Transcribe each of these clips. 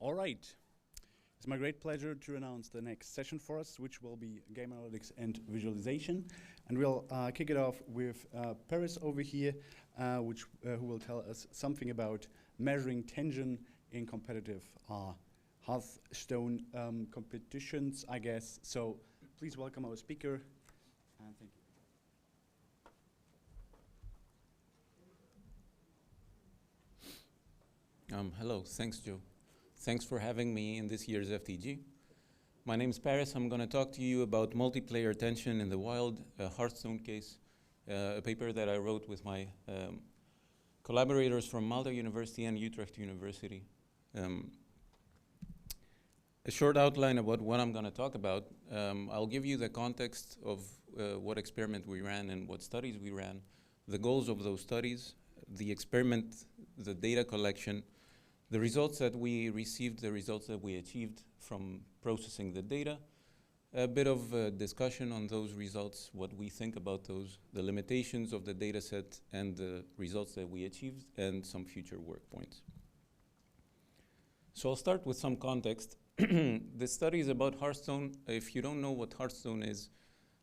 All right. It's my great pleasure to announce the next session for us, which will be game analytics and visualization. And we'll kick it off with Paris over here, who will tell us something about measuring tension in competitive Hearthstone competitions, I guess. So please welcome our speaker, and thank you. Hello, thanks, Joe. Thanks for having me in this year's FTG. My name is Paris. I'm going to talk to you about multiplayer tension in the wild, a Hearthstone case, a paper that I wrote with my collaborators from Malta University and Utrecht University. A short outline about what I'm going to talk about. I'll give you the context of what experiment we ran and what studies we ran, the goals of those studies, the experiment, the data collection, the results that we received, the results that we achieved from processing the data, a bit of discussion on those results, what we think about those, the limitations of the data set and the results that we achieved, and some future work points. So I'll start with some context. This study is about Hearthstone. If you don't know what Hearthstone is,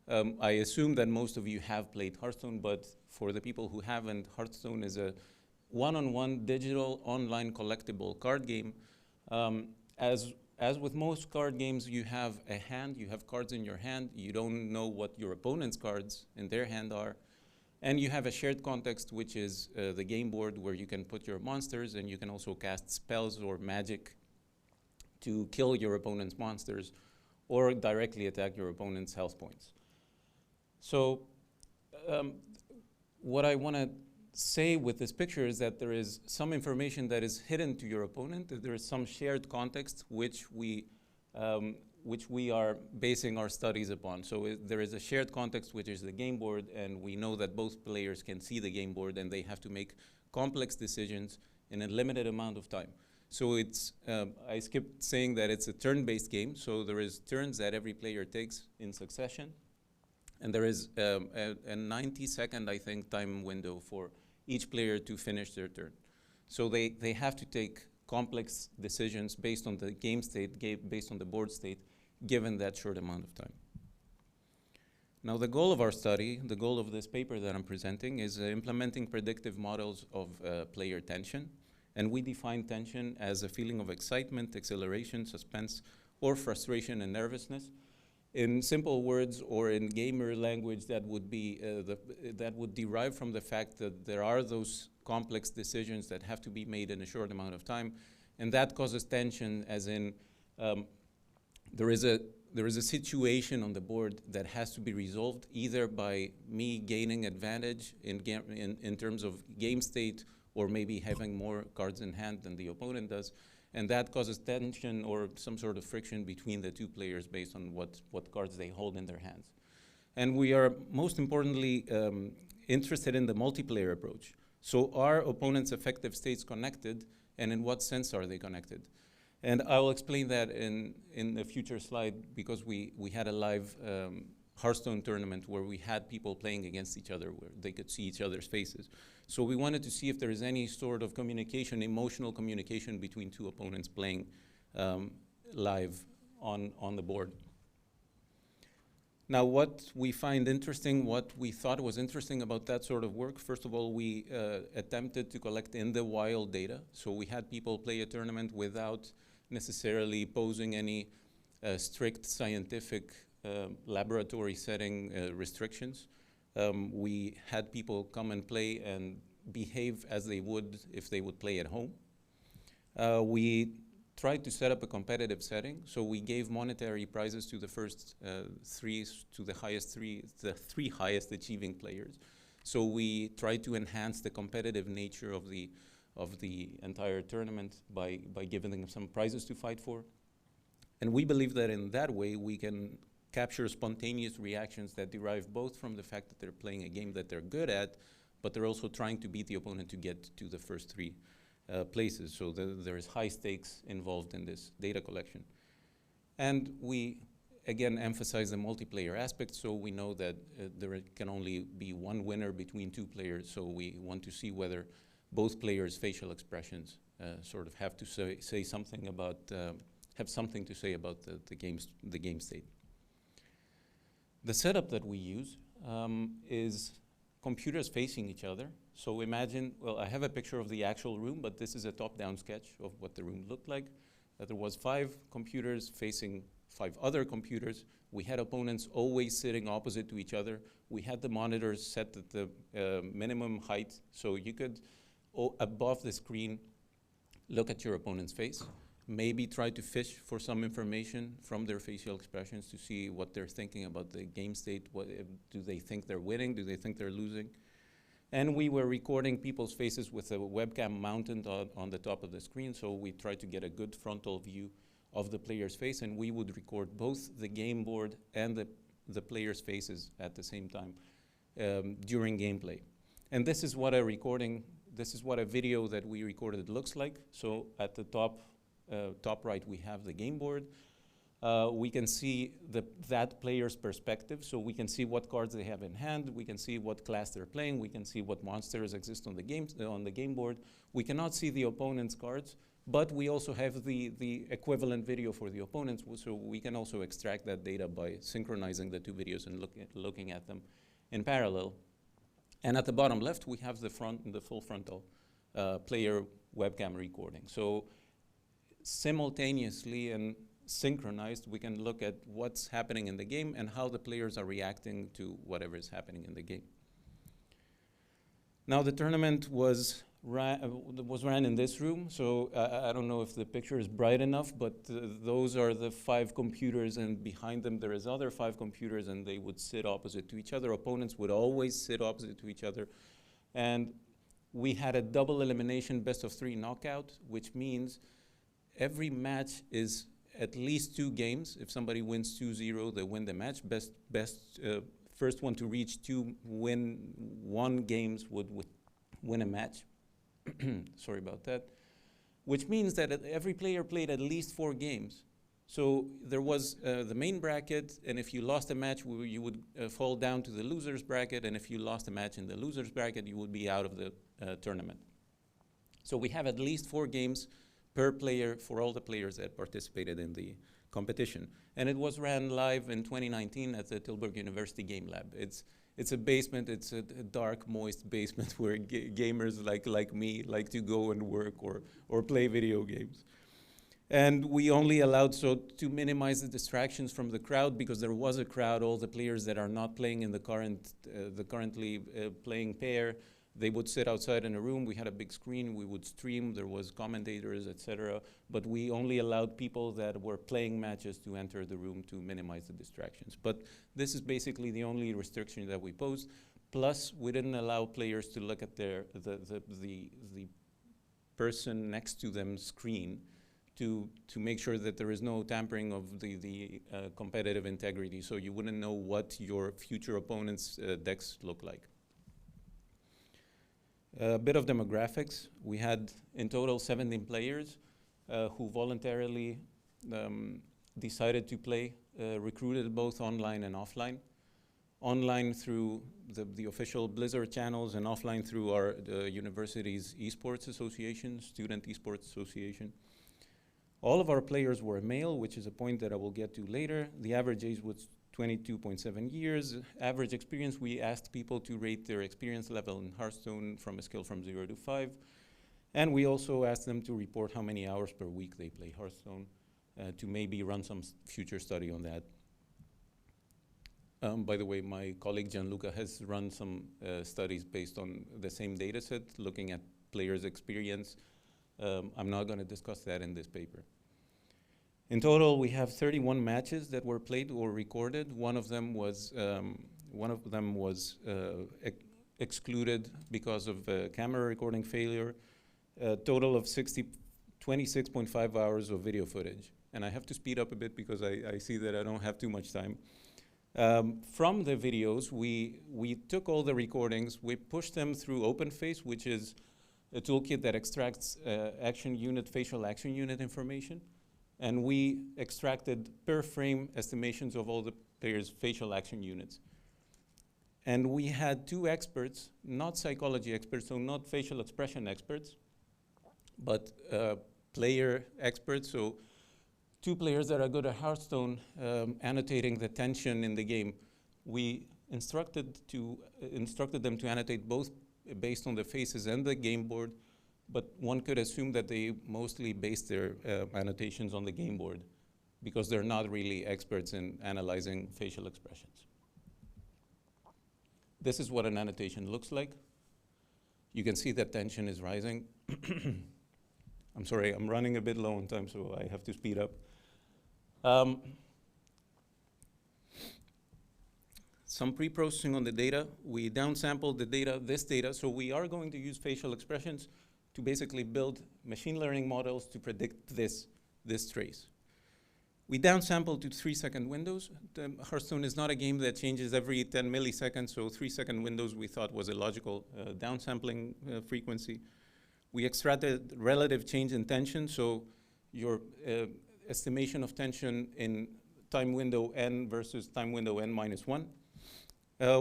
I assume that most of you have played Hearthstone, but for the people who haven't, Hearthstone is a one-on-one digital online collectible card game. As with most card games, you have a hand, you have cards in your hand, you don't know what your opponent's cards in their hand are, and you have a shared context, which is the game board where you can put your monsters, and you can also cast spells or magic to kill your opponent's monsters or directly attack your opponent's health points. So what I want to say with this picture is that there is some information that is hidden to your opponent, that there is some shared context which we are basing our studies upon. So there is a shared context, which is the game board, and we know that both players can see the game board and they have to make complex decisions in a limited amount of time. So it's, I skipped saying that it's a turn-based game, so there is turns that every player takes in succession. And there is a 90-second, I think, time window for each player to finish their turn. So they have to take complex decisions based on the game state, based on the board state, given that short amount of time. Now, the goal of our study, the goal of this paper that I'm presenting, is implementing predictive models of player tension. And we define tension as a feeling of excitement, exhilaration, suspense, or frustration and nervousness. In simple words or in gamer language, that would be that would derive from the fact that there are those complex decisions that have to be made in a short amount of time, and that causes tension. As in, there is a situation on the board that has to be resolved either by me gaining advantage in terms of game state, or maybe having more cards in hand than the opponent does. And that causes tension or some sort of friction between the two players based on what cards they hold in their hands. And we are most importantly interested in the multiplayer approach. So are opponents' effective states connected, and in what sense are they connected? And I will explain that in a future slide, because we had a live Hearthstone tournament where we had people playing against each other where they could see each other's faces. So we wanted to see if there is any sort of communication, emotional communication between two opponents playing live on the board. Now, what we find interesting, what we thought was interesting about that sort of work, first of all, we attempted to collect in the wild data. So we had people play a tournament without necessarily posing any strict scientific laboratory setting restrictions. We had people come and play and behave as they would if they would play at home. We tried to set up a competitive setting, so we gave monetary prizes to the first three highest achieving players. So we tried to enhance the competitive nature of the entire tournament by giving them some prizes to fight for. And we believe that in that way we can capture spontaneous reactions that derive both from the fact that they're playing a game that they're good at, but they're also trying to beat the opponent to get to the first three places. So there is high stakes involved in this data collection. And we, again, emphasize the multiplayer aspect, so we know that there can only be one winner between two players, so we want to see whether both players' facial expressions sort of have to say something about, have something to say about the game state. The setup that we use is computers facing each other. So imagine, well, I have a picture of the actual room, but this is a top-down sketch of what the room looked like. There was 5 computers facing 5 other computers. We had opponents always sitting opposite to each other. We had the monitors set at the minimum height, so you could, above the screen, look at your opponent's face, maybe try to fish for some information from their facial expressions to see what they're thinking about the game state. What, do they think they're winning? Do they think they're losing? And we were recording people's faces with a webcam mounted on the top of the screen, so we tried to get a good frontal view of the player's face, and we would record both the game board and the player's faces at the same time during gameplay. And this is what a video that we recorded looks like. So at the top right, we have the game board. We can see that player's perspective, so we can see what cards they have in hand. We can see what class they're playing. We can see what monsters exist on the game board. We cannot see the opponent's cards, but we also have the equivalent video for the opponents, so we can also extract that data by synchronizing the 2 videos and looking at them in parallel. And at the bottom left, we have the full frontal player webcam recording. So simultaneously and synchronized, we can look at what's happening in the game and how the players are reacting to whatever is happening in the game. Now the tournament was ran in this room, so I don't know if the picture is bright enough, but those are the 5 computers, and behind them there is other 5 computers, and they would sit opposite to each other. Opponents would always sit opposite to each other. And we had a double elimination best of 3 knockout, which means every match is at least 2 games. If somebody wins 2-0, they win the match. First one to reach 2 1 games would win a match. Sorry about that. Which means that every player played at least 4 games. So there was the main bracket, and if you lost a match, you would fall down to the loser's bracket, and if you lost a match in the loser's bracket, you would be out of the tournament. So we have at least 4 games per player for all the players that participated in the competition. And it was ran live in 2019 at the Tilburg University Game Lab. It's a basement, it's a dark, moist basement where gamers like me like to go and work or play video games. And we only allowed to minimize the distractions from the crowd, because there was a crowd. All the players that are not playing in the currently playing pair, they would sit outside in a room. We had a big screen. We would stream. There was commentators, etc. But we only allowed people that were playing matches to enter the room to minimize the distractions. But this is basically the only restriction that we posed. Plus, we didn't allow players to look at the person next to them screen to make sure that there is no tampering of the competitive integrity, so you wouldn't know what your future opponent's decks look like. A bit of demographics. We had in total 17 players who voluntarily decided to play, recruited both online and offline. Online through the official Blizzard channels, and offline through our university's esports association, Student Esports Association. All of our players were male, which is a point that I will get to later. The average age was 22.7 years. Average experience, we asked people to rate their experience level in Hearthstone from a scale from 0 to 5. And we also asked them to report how many hours per week they play Hearthstone to maybe run some future study on that. By the way, my colleague Gianluca has run some studies based on the same data set, looking at players' experience. I'm not going to discuss that in this paper. In total, we have 31 matches that were played or recorded. One of them was excluded because of camera recording failure. A total of 26.5 hours of video footage. And I have to speed up a bit because I see that I don't have too much time. From the videos, we took all the recordings, we pushed them through OpenFace, which is a toolkit that extracts facial action unit information. And we extracted per frame estimations of all the players' facial action units. And we had 2 experts, not psychology experts, so not facial expression experts, but player experts, so 2 players that are good at Hearthstone, annotating the tension in the game. We instructed them to annotate both based on the faces and the game board, but one could assume that they mostly base their annotations on the game board because they're not really experts in analyzing facial expressions. This is what an annotation looks like. You can see that tension is rising. I'm sorry, I'm running a bit low on time, so I have to speed up. Some pre-processing on the data. We downsampled the data, this data, so we are going to use facial expressions to basically build machine learning models to predict this trace. We downsampled to 3-second windows. Hearthstone is not a game that changes every 10 milliseconds, so 3-second windows we thought was a logical downsampling frequency. We extracted relative change in tension, so your estimation of tension in time window n versus time window n minus 1.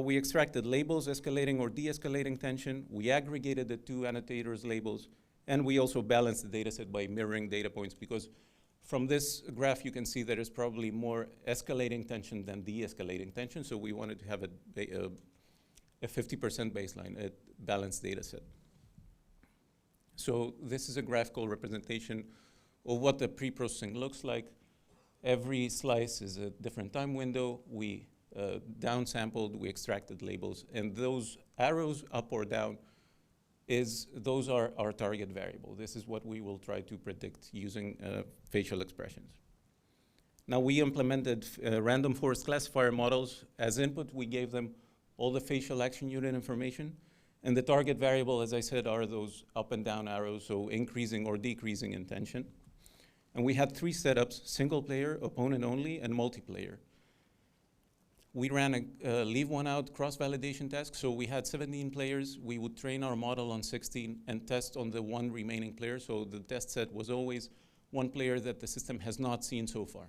We extracted labels, escalating or de-escalating tension. We aggregated the 2 annotators' labels, and we also balanced the data set by mirroring data points, because from this graph you can see there is probably more escalating tension than de-escalating tension, so we wanted to have a 50% baseline, a balanced data set. So this is a graphical representation of what the pre-processing looks like. Every slice is a different time window. We downsampled, we extracted labels, and those arrows up or down, those are our target variable. This is what we will try to predict using facial expressions. Now we implemented random forest classifier models. As input, we gave them all the facial action unit information, and the target variable, as I said, are those up and down arrows, so increasing or decreasing in tension. And we had 3 setups: single player, opponent only, and multiplayer. We ran a leave one out cross-validation task, so we had 17 players. We would train our model on 16 and test on the 1 remaining player, so the test set was always 1 player that the system has not seen so far.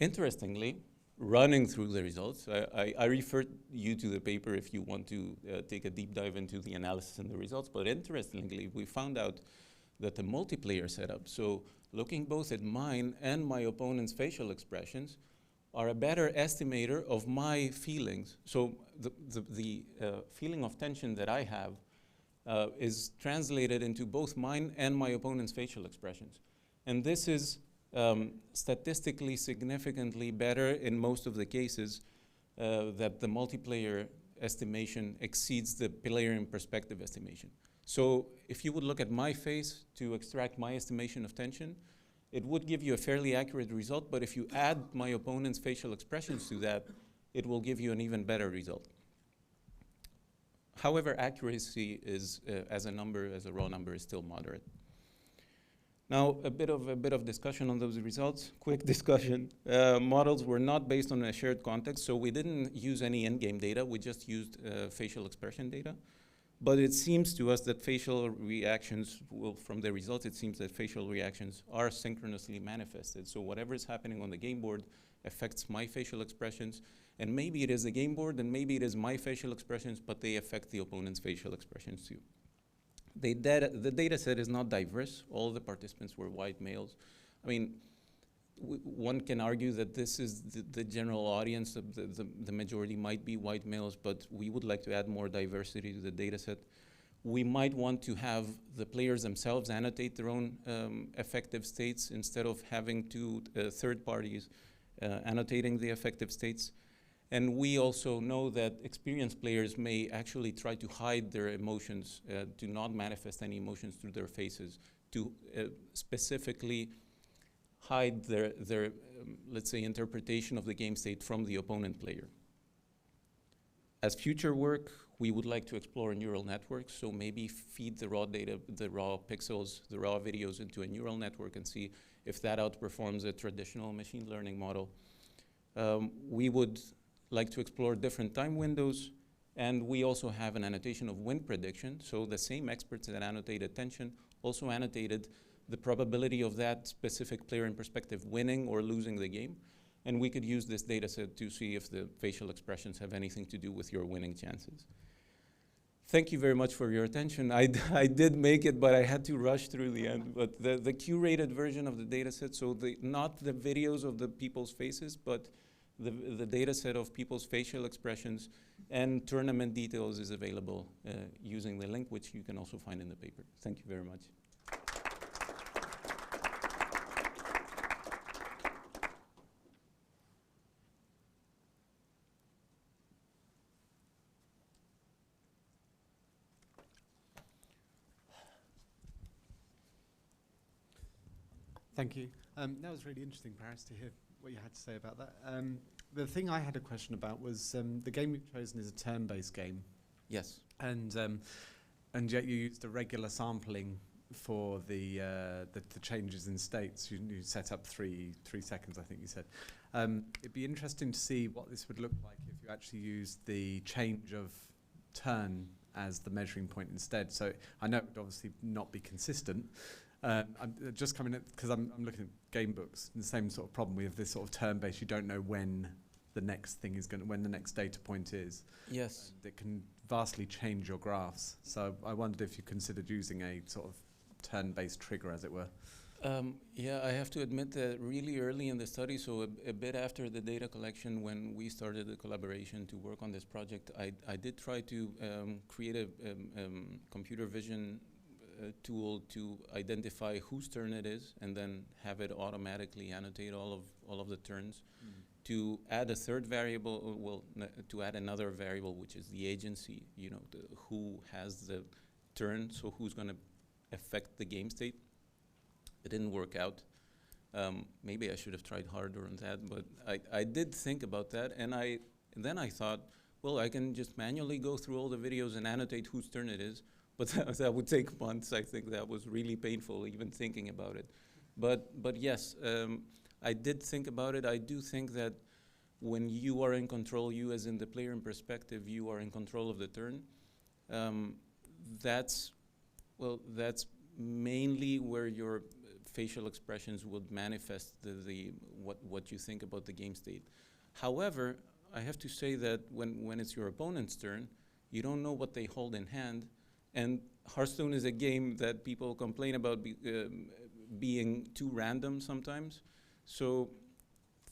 Interestingly, running through the results, I refer you to the paper if you want to take a deep dive into the analysis and the results, but interestingly, we found out that the multiplayer setup, so looking both at mine and my opponent's facial expressions, are a better estimator of my feelings. So the feeling of tension that I have is translated into both mine and my opponent's facial expressions. And this is statistically significantly better in most of the cases that the multiplayer estimation exceeds the player in perspective estimation. So if you would look at my face to extract my estimation of tension, it would give you a fairly accurate result, but if you add my opponent's facial expressions to that, it will give you an even better result. However, accuracy is, as a raw number, is still moderate. Now, a bit of discussion on those results. Quick discussion. Models were not based on a shared context, so we didn't use any in-game data. We just used facial expression data. But it seems to us that facial reactions, from the results, it seems that facial reactions are synchronously manifested. So whatever is happening on the game board affects my facial expressions. And maybe it is the game board, and maybe it is my facial expressions, but they affect the opponent's facial expressions too. The data set is not diverse. All the participants were white males. I mean, one can argue that this is the general audience, the majority might be white males, but we would like to add more diversity to the data set. We might want to have the players themselves annotate their own affective states instead of having 2 third parties annotating the affective states. And we also know that experienced players may actually try to hide their emotions, to not manifest any emotions through their faces, to specifically hide their let's say, interpretation of the game state from the opponent player. As future work, we would like to explore neural networks, so maybe feed the raw data, the raw pixels, the raw videos into a neural network and see if that outperforms a traditional machine learning model. We would like to explore different time windows, and we also have an annotation of win prediction, so the same experts that annotated tension also annotated the probability of that specific player in perspective winning or losing the game. And we could use this data set to see if the facial expressions have anything to do with your winning chances. Thank you very much for your attention. I did make it, but I had to rush through the end. But the curated version of the data set, so not the videos of the people's faces, but the data set of people's facial expressions and tournament details is available using the link, which you can also find in the paper. Thank you very much. Thank you. That was really interesting, Paris, to hear what you had to say about that. The thing I had a question about was the game you've chosen is a turn-based game. Yes. And yet you used a regular sampling for the changes in states. You set up three seconds, I think you said. It'd be interesting to see what this would look like if you actually used the change of turn as the measuring point instead. So I know it would obviously not be consistent. I'm just coming at, because I'm looking at game books, and the same sort of problem. We have this sort of turn-based, you don't know when the next thing is when the next data point is. Yes. And it can vastly change your graphs. So I wondered if you considered using a sort of turn-based trigger, as it were. Yeah, I have to admit that really early in the study, so a bit after the data collection, when we started the collaboration to work on this project, I did try to create a computer vision tool to identify whose turn it is, and then have it automatically annotate all of the turns. To add a third variable, to add another variable, which is the agency, you know, who has the turn, so who's going to affect the game state. It didn't work out. Maybe I should have tried harder on that, but I did think about that, and then I thought, well, I can just manually go through all the videos and annotate whose turn it is, but that would take months. I think that was really painful, even thinking about it. But yes, I did think about it. I do think that when you are in control, you as in the player in perspective, you are in control of the turn. That's mainly where your facial expressions would manifest what you think about the game state. However, I have to say that when it's your opponent's turn, you don't know what they hold in hand. And Hearthstone is a game that people complain about being too random sometimes. So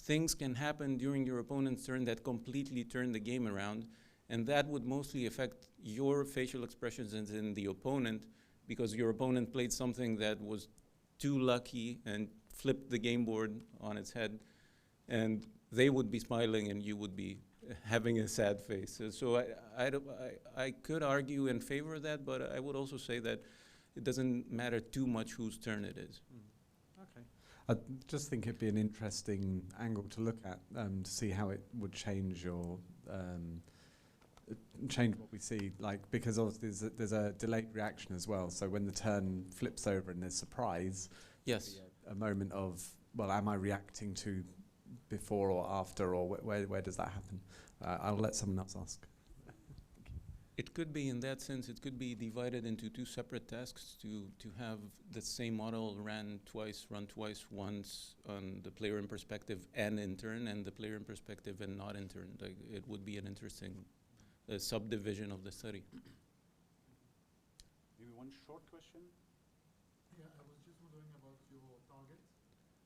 things can happen during your opponent's turn that completely turn the game around. And that would mostly affect your facial expressions as in the opponent, because your opponent played something that was too lucky and flipped the game board on its head. And they would be smiling and you would be having a sad face. So I could argue in favor of that, but I would also say that it doesn't matter too much whose turn it is. Okay. I just think it'd be an interesting angle to look at to see how it would change your change what we see, like, because obviously there's a delayed reaction as well. So when the turn flips over and there's surprise, yes, a moment of, well, am I reacting to before or after, or where does that happen? I'll let someone else ask. It could be, in that sense, it could be divided into two separate tasks to have the same model run twice, once on the player in perspective and in turn, and the player in perspective and not in turn. Like, it would be an interesting subdivision of the study. Maybe one short question? Yeah, I was just wondering about your target.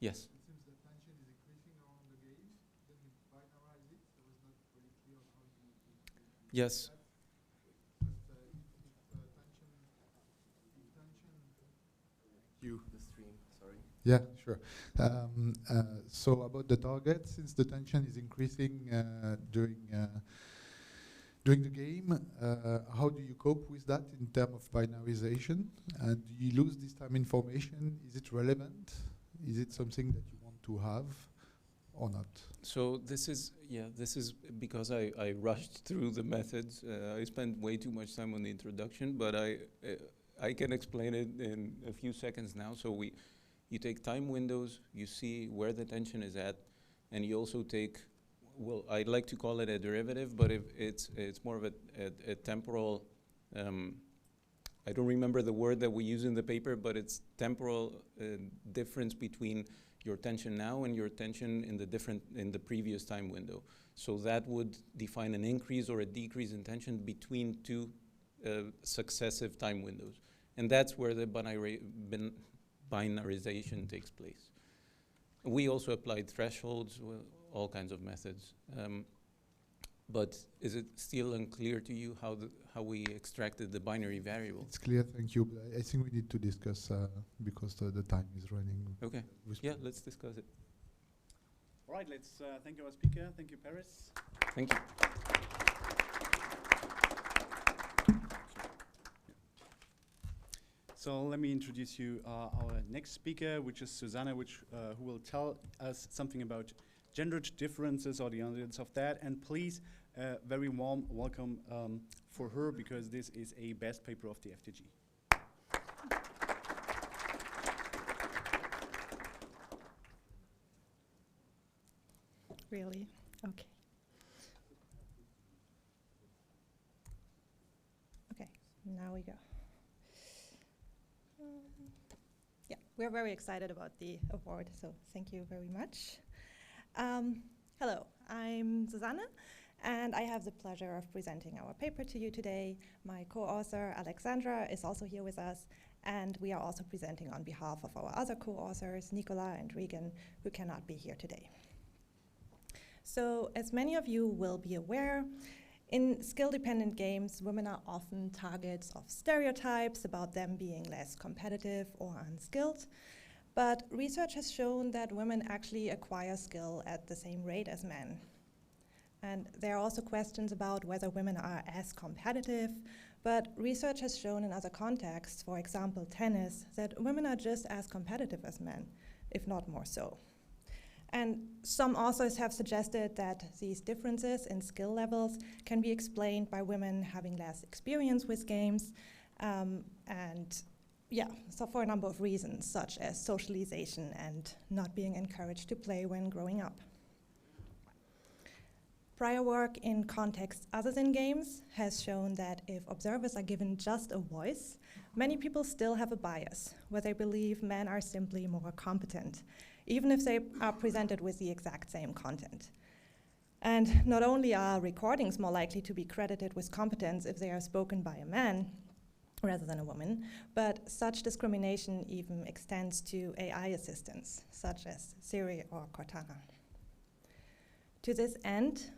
Yes. It seems that tension is increasing around the game. Then you binarize it. So it was not really clear on how you Yes. The stream, sorry. Yeah, sure. So about the target, since the tension is increasing during the game, how do you cope with that in terms of binarization? And do you lose this time information? Is it relevant? Is it something that you want to have or not? So this is because I rushed through the methods. I spent way too much time on the introduction, but I can explain it in a few seconds now. So you take time windows, you see where the tension is at, and you also take, well, I'd like to call it a derivative, but if it's more of a temporal, I don't remember the word that we use in the paper, but it's temporal difference between your tension now and your tension in the previous time window. So that would define an increase or a decrease in tension between two successive time windows. And that's where the binarization takes place. We also applied thresholds, all kinds of methods. But is it still unclear to you how we extracted the binary variable? It's clear, thank you. But I think we need to discuss because the time is running. Okay. Yeah, let's discuss it. All right, let's thank our speaker. Thank you, Paris. Thank you. So let me introduce you our next speaker, which is Susanna, who will tell us something about gendered differences or the audience of that. And please, very warm welcome for her, because this is a best paper of the FDG. Really? Okay. Okay, now we go. Yeah, we're very excited about the award, so thank you very much. Hello, I'm Susanne, and I have the pleasure of presenting our paper to you today. My co-author, Alexandra, is also here with us, and we are also presenting on behalf of our other co-authors, Nicola and Regan, who cannot be here today. So, as many of you will be aware, in skill-dependent games, women are often targets of stereotypes about them being less competitive or unskilled. But research has shown that women actually acquire skill at the same rate as men. And there are also questions about whether women are as competitive, but research has shown in other contexts, for example tennis, that women are just as competitive as men, if not more so. And some authors have suggested that these differences in skill levels can be explained by women having less experience with games, so for a number of reasons, such as socialization and not being encouraged to play when growing up. Prior work in contexts other than games has shown that if observers are given just a voice, many people still have a bias, where they believe men are simply more competent, even if they are presented with the exact same content. And not only are recordings more likely to be credited with competence if they are spoken by a man rather than a woman, but such discrimination even extends to AI assistants, such as Siri or Cortana. To this end,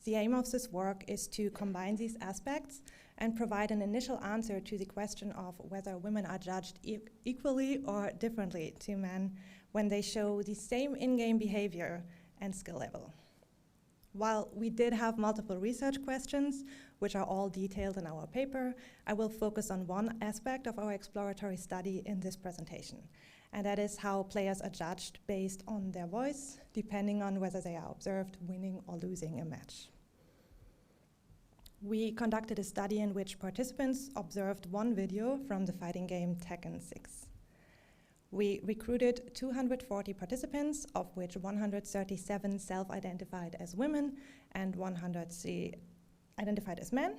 the aim of this work is to combine these aspects and provide an initial answer to the question of whether women are judged equally or differently to men when they show the same in-game behavior and skill level. While we did have multiple research questions, which are all detailed in our paper, I will focus on one aspect of our exploratory study in this presentation, and that is how players are judged based on their voice, depending on whether they are observed winning or losing a match. We conducted a study in which participants observed one video from the fighting game Tekken 6. We recruited 240 participants, of which 137 self-identified as women and 103 identified as men.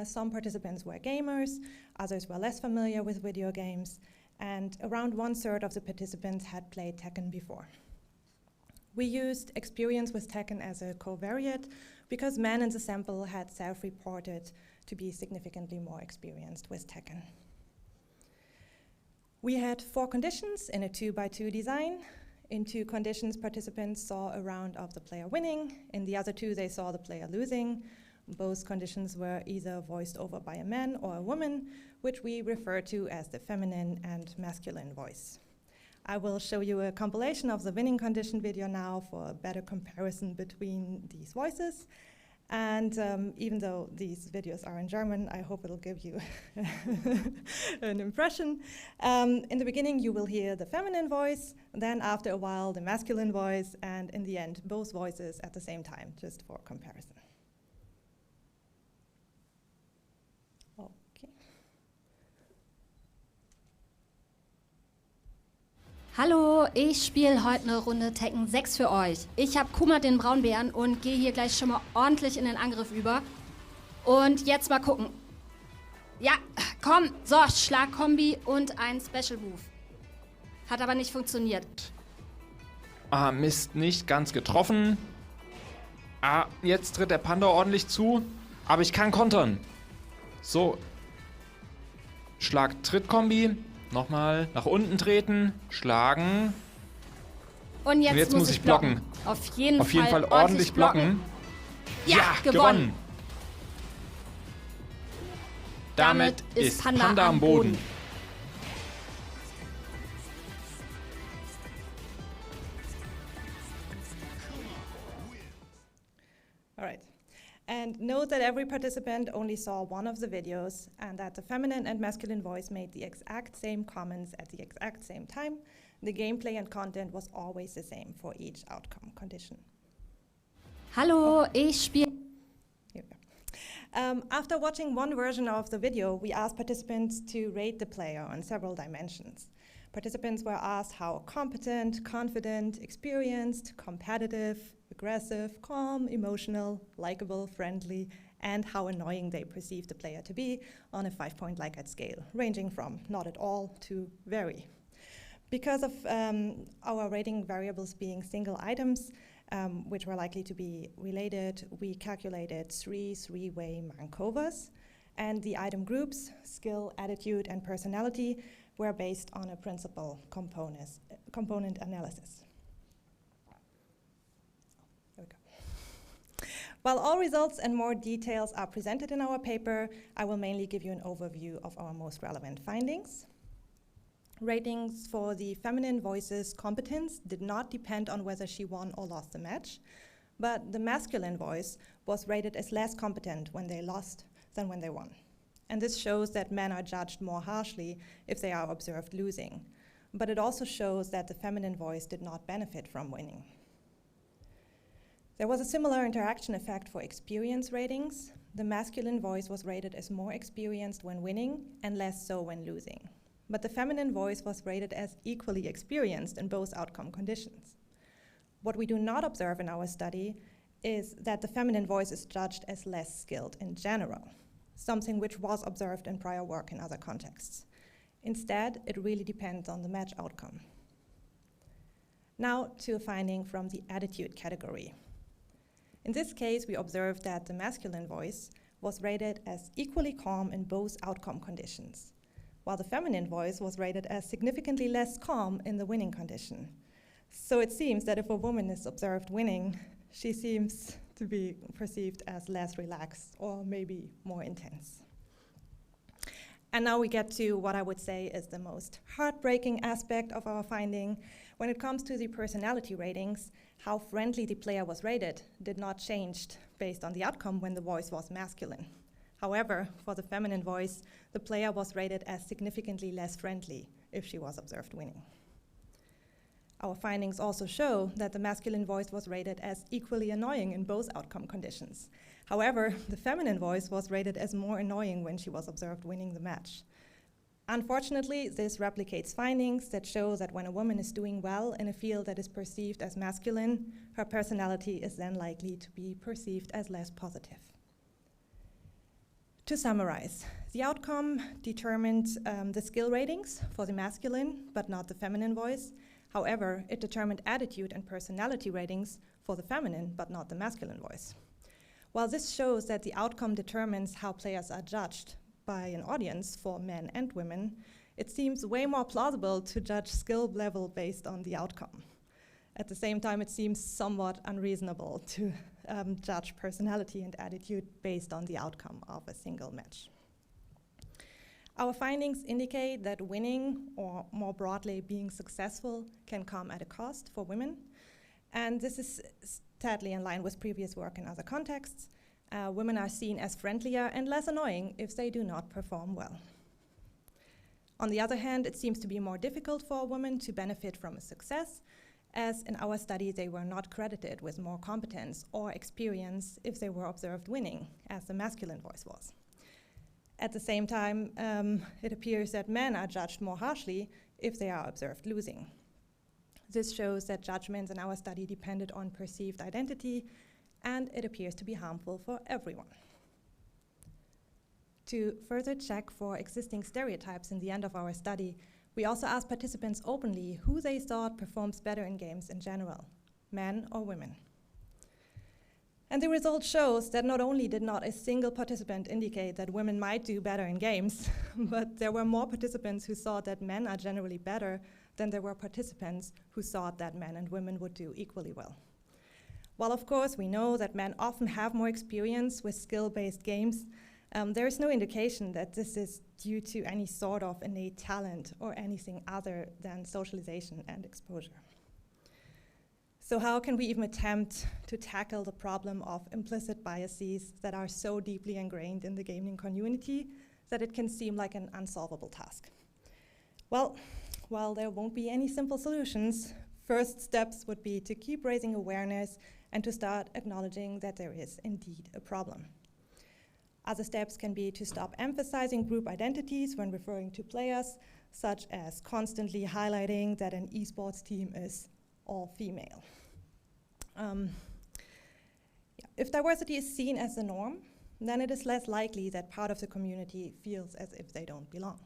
Some participants were gamers, others were less familiar with video games, and around 1/3 of the participants had played Tekken before. We used experience with Tekken as a covariate because men in the sample had self-reported to be significantly more experienced with Tekken. We had 4 conditions in a 2x2 design. In 2 conditions, participants saw a round of the player winning. In the other 2, they saw the player losing. Both conditions were either voiced over by a man or a woman, which we refer to as the feminine and masculine voice. I will show you a compilation of the winning condition video now for a better comparison between these voices. And even though these videos are in German, I hope it'll give you an impression. In the beginning, you will hear the feminine voice, then after a while, the masculine voice, and in the end, both voices at the same time, just for comparison. Okay. Hallo, ich spiele heute eine Runde Tekken 6 für euch. Ich habe Kuma den Braunbären und gehe hier gleich schon mal ordentlich in den Angriff über. Und jetzt mal gucken. Ja, komm, so, Schlagkombi und ein Special Move. Hat aber nicht funktioniert. Ah, Mist, nicht ganz getroffen. Ah, jetzt tritt der Panda ordentlich zu, aber ich kann kontern. So. Schlag-Tritt-Kombi. Nochmal nach unten treten. Schlagen. Und jetzt muss ich blocken. Auf jeden Fall ordentlich blocken. Ja, gewonnen. Damit ist Panda am Boden. All right. And note that every participant only saw one of the videos and that the feminine and masculine voice made the exact same comments at the exact same time. The gameplay and content was always the same for each outcome condition. Hallo, ich spiele. Here we go. After watching one version of the video, we asked participants to rate the player on several dimensions. Participants were asked how competent, confident, experienced, competitive, aggressive, calm, emotional, likable, friendly, and how annoying they perceive the player to be on a 5-point Likert scale, ranging from not at all to very. Because of our rating variables being single items, which were likely to be related, we calculated three-way Markovers, and the item groups, skill, attitude, and personality, were based on a principal component analysis. There we go. While all results and more details are presented in our paper, I will mainly give you an overview of our most relevant findings. Ratings for the feminine voice's competence did not depend on whether she won or lost the match, but the masculine voice was rated as less competent when they lost than when they won. And this shows that men are judged more harshly if they are observed losing. But it also shows that the feminine voice did not benefit from winning. There was a similar interaction effect for experience ratings. The masculine voice was rated as more experienced when winning and less so when losing. But the feminine voice was rated as equally experienced in both outcome conditions. What we do not observe in our study is that the feminine voice is judged as less skilled in general, something which was observed in prior work in other contexts. Instead, it really depends on the match outcome. Now to a finding from the attitude category. In this case, we observed that the masculine voice was rated as equally calm in both outcome conditions, while the feminine voice was rated as significantly less calm in the winning condition. So it seems that if a woman is observed winning, she seems to be perceived as less relaxed or maybe more intense. And now we get to what I would say is the most heartbreaking aspect of our finding. When it comes to the personality ratings, how friendly the player was rated did not change based on the outcome when the voice was masculine. However, for the feminine voice, the player was rated as significantly less friendly if she was observed winning. Our findings also show that the masculine voice was rated as equally annoying in both outcome conditions. However, the feminine voice was rated as more annoying when she was observed winning the match. Unfortunately, this replicates findings that show that when a woman is doing well in a field that is perceived as masculine, her personality is then likely to be perceived as less positive. To summarize, the outcome determined the skill ratings for the masculine, but not the feminine voice. However, it determined attitude and personality ratings for the feminine, but not the masculine voice. While this shows that the outcome determines how players are judged by an audience for men and women, it seems way more plausible to judge skill level based on the outcome. At the same time, it seems somewhat unreasonable to judge personality and attitude based on the outcome of a single match. Our findings indicate that winning, or more broadly, being successful, can come at a cost for women. And this is sadly in line with previous work in other contexts. Women are seen as friendlier and less annoying if they do not perform well. On the other hand, it seems to be more difficult for a woman to benefit from a success, as in our study they were not credited with more competence or experience if they were observed winning, as the masculine voice was. At the same time, it appears that men are judged more harshly if they are observed losing. This shows that judgments in our study depended on perceived identity, and it appears to be harmful for everyone. To further check for existing stereotypes in the end of our study, we also asked participants openly who they thought performs better in games in general, men or women. And the result shows that not only did not a single participant indicate that women might do better in games, but there were more participants who thought that men are generally better than there were participants who thought that men and women would do equally well. While of course we know that men often have more experience with skill-based games, there is no indication that this is due to any sort of innate talent or anything other than socialization and exposure. So how can we even attempt to tackle the problem of implicit biases that are so deeply ingrained in the gaming community that it can seem like an unsolvable task? Well, while there won't be any simple solutions, first steps would be to keep raising awareness and to start acknowledging that there is indeed a problem. Other steps can be to stop emphasizing group identities when referring to players, such as constantly highlighting that an esports team is all female. If diversity is seen as the norm, then it is less likely that part of the community feels as if they don't belong.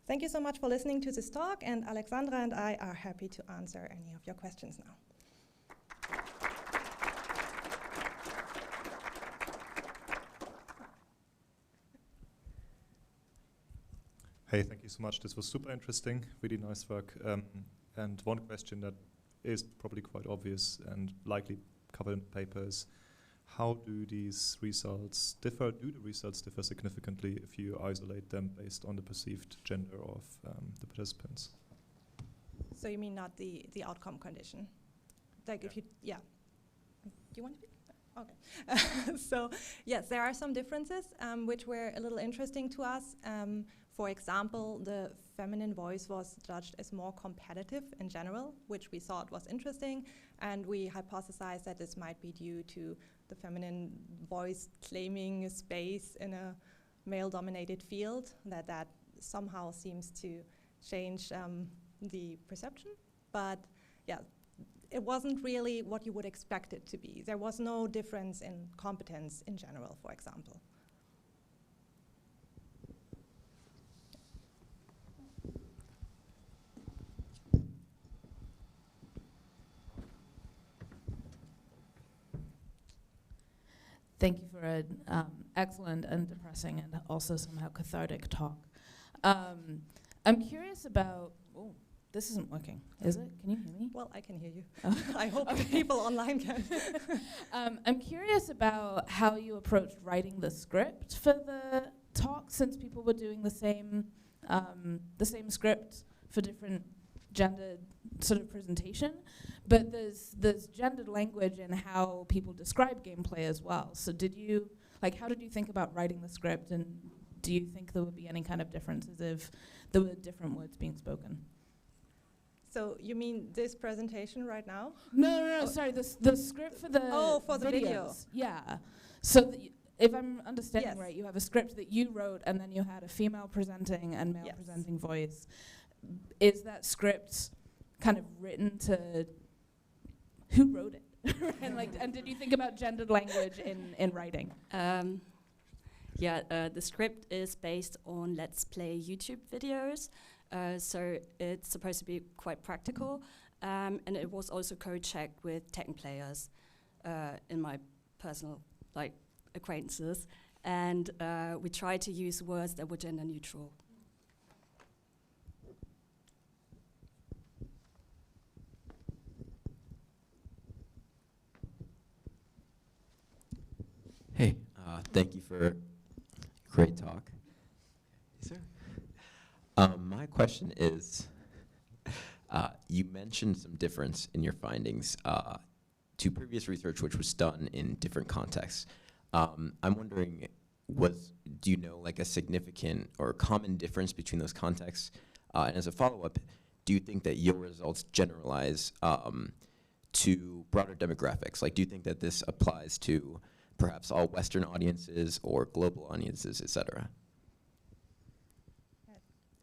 Thank you so much for listening to this talk, and Alexandra and I are happy to answer any of your questions now. Hey, thank you so much. This was super interesting, really nice work. And one question that is probably quite obvious and likely covered in papers: how do these results differ? Do the results differ significantly if you isolate them based on the perceived gender of the participants? So you mean not the outcome condition? Like if you, yeah. Do you want to? Okay. So yes, there are some differences which were a little interesting to us. For example, the feminine voice was judged as more competitive in general, which we thought was interesting, and we hypothesized that this might be due to the feminine voice claiming a space in a male-dominated field, that somehow seems to change the perception. But yeah, it wasn't really what you would expect it to be. There was no difference in competence in general, for example. Thank you for an excellent and depressing and also somehow cathartic talk. I'm curious about, oh, this isn't working, is it? Can you hear me? Well, I can hear you. I hope the people online can. I'm curious about how you approached writing the script for the talk, since people were doing the same script for different gendered sort of presentation, but there's gendered language in how people describe gameplay as well. So how did you think about writing the script, and do you think there would be any kind of differences if there were different words being spoken? So you mean this presentation right now? No, sorry, the script for the for the video. Yeah. So if I'm understanding yes. right, you have a script that you wrote, and then you had a female presenting and male yes. presenting voice. Is that script kind of written to who wrote it? and did you think about gendered language in writing? The script is based on Let's Play YouTube videos, so it's supposed to be quite practical, and it was also code-checked with Tekken players in my personal acquaintances, and we tried to use words that were gender neutral. Hey, thank you for a great talk. Yes, sir. My question is, you mentioned some difference in your findings to previous research which was done in different contexts. I'm wondering, do you know like a significant or common difference between those contexts? And as a follow-up, do you think that your results generalize to broader demographics? Like, do you think that this applies to perhaps all Western audiences or global audiences, et cetera?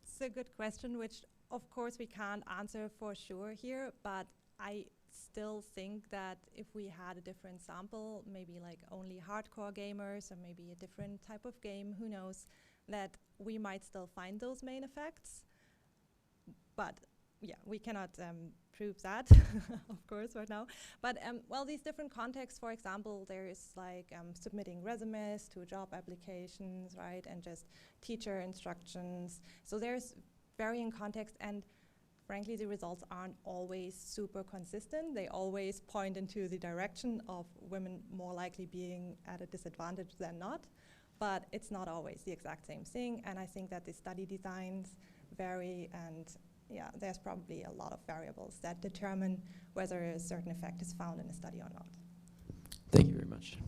It's a good question, which of course we can't answer for sure here, but I still think that if we had a different sample, maybe like only hardcore gamers or maybe a different type of game, who knows, that we might still find those main effects. But yeah, we cannot prove that, of course, right now. But well, these different contexts, for example, there is like submitting resumes to job applications, right, and just teacher instructions. So there's varying contexts, and frankly, the results aren't always super consistent. They always point into the direction of women more likely being at a disadvantage than not, but it's not always the exact same thing. And I think that the study designs vary, and yeah, there's probably a lot of variables that determine whether a certain effect is found in a study or not. Thank you very much.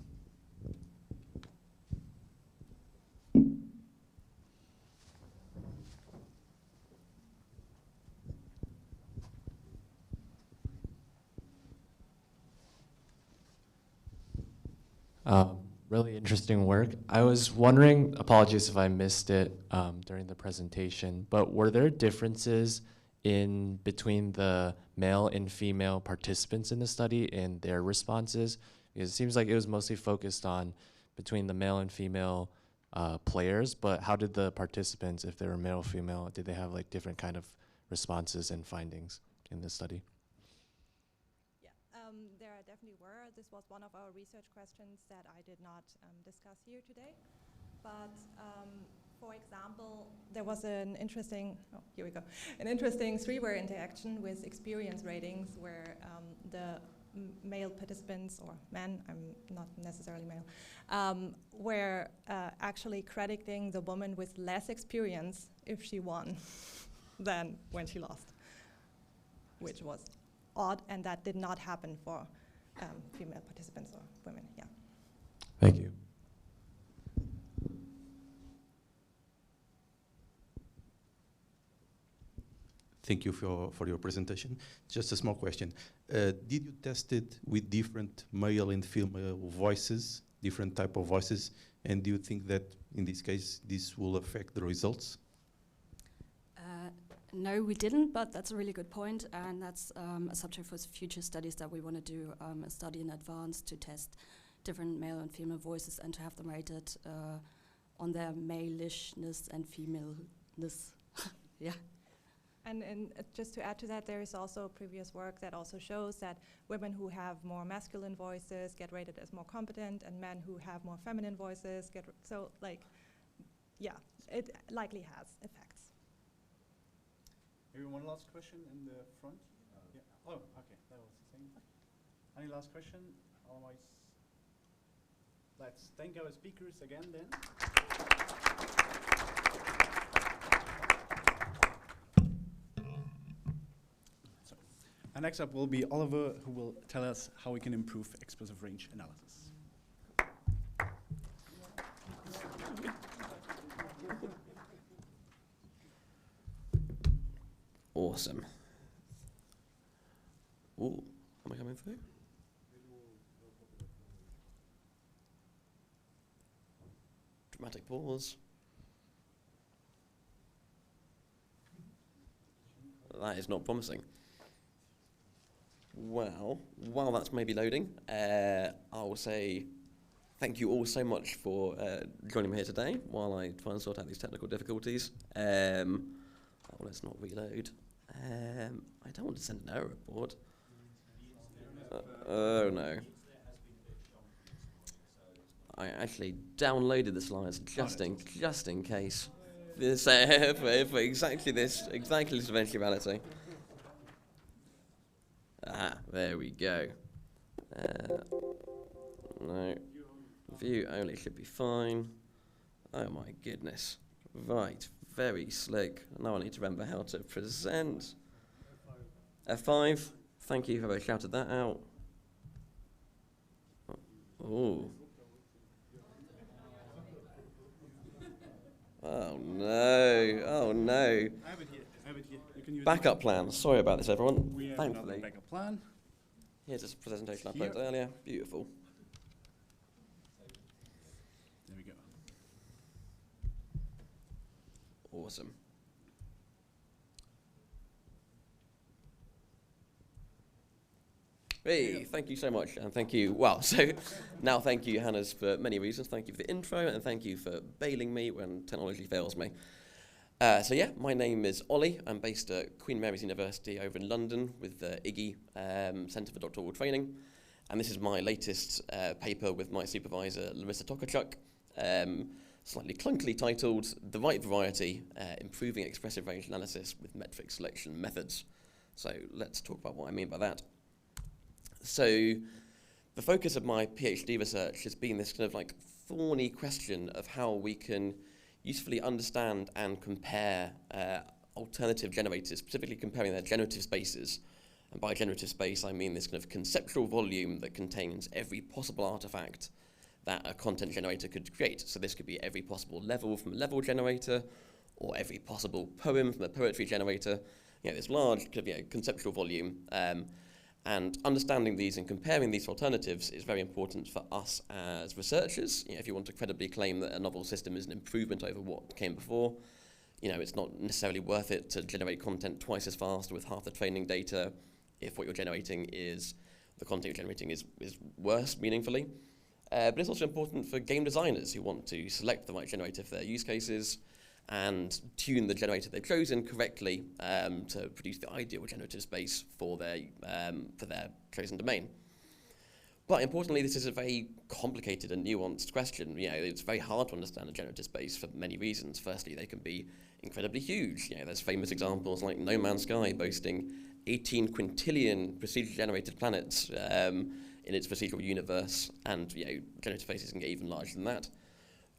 Really interesting work. I was wondering, apologies if I missed it during the presentation, but were there differences in between the male and female participants in the study and their responses? Because it seems like it was mostly focused on between the male and female players, but how did the participants, if they were male or female, did they have like different kind of responses and findings in the study? There definitely were. This was one of our research questions that I did not discuss here today. But for example, there was an interesting, an interesting three-way interaction with experience ratings where the male participants, or men, I'm not necessarily male, were actually crediting the woman with less experience if she won than when she lost, which was odd, and that did not happen for female participants or women. Yeah. Thank you. Thank you for your presentation. Just a small question. Did you test it with different male and female voices, different type of voices, and do you think that in this case this will affect the results? No, we didn't, but that's a really good point, and that's a subject for future studies that we want to do, a study in advance to test different male and female voices and to have them rated on their male-ishness and femaleness. Yeah. And just to add to that, there is also previous work that also shows that women who have more masculine voices get rated as more competent, and men who have more feminine voices get, so like, yeah, it likely has effects. Maybe one last question in the front. Yeah. Oh, okay, that was the same. Any last question? Otherwise, let's thank our speakers again then. And next up will be Oliver, who will tell us how we can improve explosive range analysis. Awesome. Ooh, am I coming through? Dramatic pause. That is not promising. Well, while that's maybe loading, I will say thank you all so much for joining me here today while I try and sort out these technical difficulties. Oh, let's not reload. I don't want to send an error report. Oh no. I actually downloaded the slides just in case. This, for exactly this eventuality. Ah, there we go. No. View only should be fine. Oh my goodness. Right, very slick. Now I need to remember how to present. F5. Thank you for whoever shouted that out. Oh. Oh no. Oh no. I have it here. You can use Backup plan. Sorry about this, everyone. We have Thankfully. another backup plan. Here's a presentation I Here. uploaded earlier. Beautiful. There we go. Awesome. Hey, thank you so much, and thank you. Well, so now thank you, Hannes, for many reasons. Thank you for the intro, and thank you for bailing me when technology fails me. So yeah, my name is Ollie. I'm based at Queen Mary's University over in London with the IGGI Centre for Doctoral Training. And this is my latest paper with my supervisor, Larissa Tokarczuk, slightly clunkily titled, The Right Variety, Improving Expressive Range Analysis with Metric Selection Methods. So let's talk about what I mean by that. So the focus of my PhD research has been this kind of like thorny question of how we can usefully understand and compare alternative generators, specifically comparing their generative spaces. And by generative space, I mean this kind of conceptual volume that contains every possible artifact that a content generator could create. So this could be every possible level from a level generator, or every possible poem from a poetry generator. You know, this large kind of, conceptual volume. And understanding these and comparing these alternatives is very important for us as researchers. You know, if you want to credibly claim that a novel system is an improvement over what came before, you know, it's not necessarily worth it to generate content twice as fast with half the training data if what you're generating is, the content you're generating is worse meaningfully. But it's also important for game designers who want to select the right generator for their use cases and tune the generator they've chosen correctly to produce the ideal generative space for their chosen domain. But importantly, this is a very complicated and nuanced question. You know, it's very hard to understand a generative space for many reasons. Firstly, they can be incredibly huge. You know, there's famous examples like No Man's Sky boasting 18 quintillion procedurally generated planets in its procedural universe, and generative spaces can get even larger than that.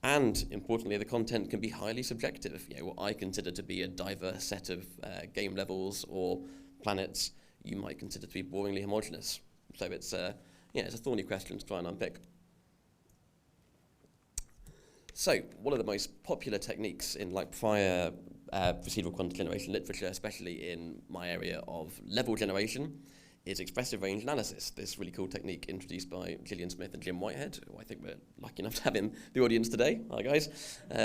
And importantly, the content can be highly subjective. You know, what I consider to be a diverse set of game levels or planets, you might consider to be boringly homogeneous. So it's it's a thorny question to try and unpick. So, one of the most popular techniques in prior procedural content generation literature, especially in my area of level generation, is expressive range analysis, this really cool technique introduced by Gillian Smith and Jim Whitehead, who I think we're lucky enough to have in the audience today. Hi, guys.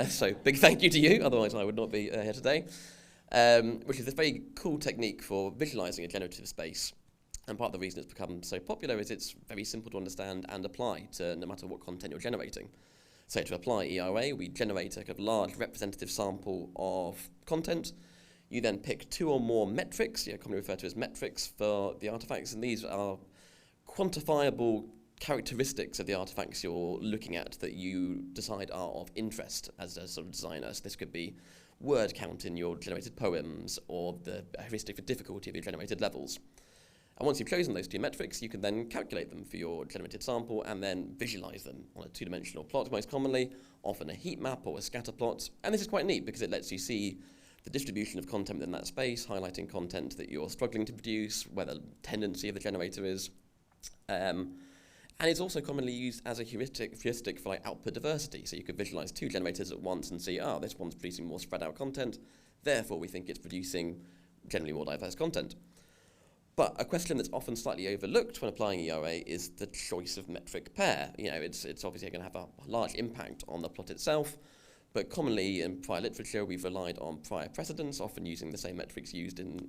So big thank you to you, otherwise I would not be here today. Which is this very cool technique for visualizing a generative space. And part of the reason it's become so popular is it's very simple to understand and apply to no matter what content you're generating. So to apply ERA, we generate a kind of large representative sample of content. You then pick two or more metrics, commonly referred to as metrics, for the artifacts, and these are quantifiable characteristics of the artifacts you're looking at that you decide are of interest as a sort of designer. So this could be word count in your generated poems, or the heuristic for difficulty of your generated levels. And once you've chosen those two metrics, you can then calculate them for your generated sample and then visualize them on a two-dimensional plot, most commonly, often a heat map or a scatter plot. And this is quite neat because it lets you see the distribution of content within that space, highlighting content that you're struggling to produce, where the tendency of the generator is. And it's also commonly used as a heuristic for output diversity. So you could visualize two generators at once and see, this one's producing more spread out content, therefore we think it's producing generally more diverse content. But a question that's often slightly overlooked when applying ERA is the choice of metric pair. It's obviously going to have a large impact on the plot itself, but commonly in prior literature we've relied on prior precedents, often using the same metrics used in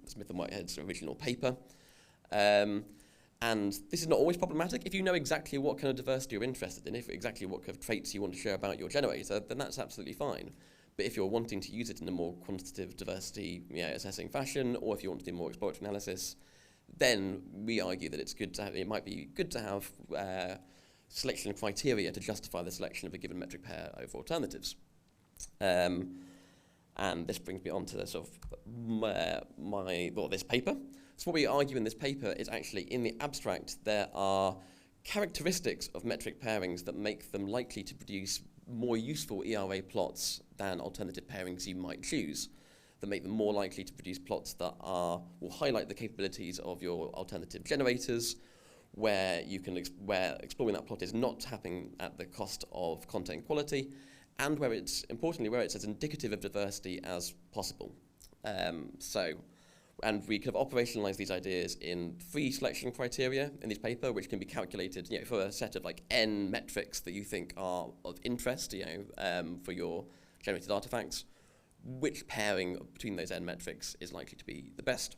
Smith and Whitehead's original paper. And this is not always problematic. If you know exactly what kind of diversity you're interested in, exactly what kind of traits you want to share about your generator, then that's absolutely fine. But if you're wanting to use it in a more quantitative diversity assessing fashion, or if you want to do more exploratory analysis, then we argue that it might be good to have selection criteria to justify the selection of a given metric pair over alternatives. And this brings me on to the sort of this paper. So what we argue in this paper is actually, in the abstract, there are characteristics of metric pairings that make them likely to produce more useful ERA plots than alternative pairings you might choose, that make them more likely to produce plots that will highlight the capabilities of your alternative generators, where exploring that plot is not happening at the cost of content quality, and where it's as indicative of diversity as possible. And we kind of operationalize these ideas in 3 selection criteria in this paper, which can be calculated, for a set of n metrics that you think are of interest, for your generated artifacts. Which pairing between those n metrics is likely to be the best?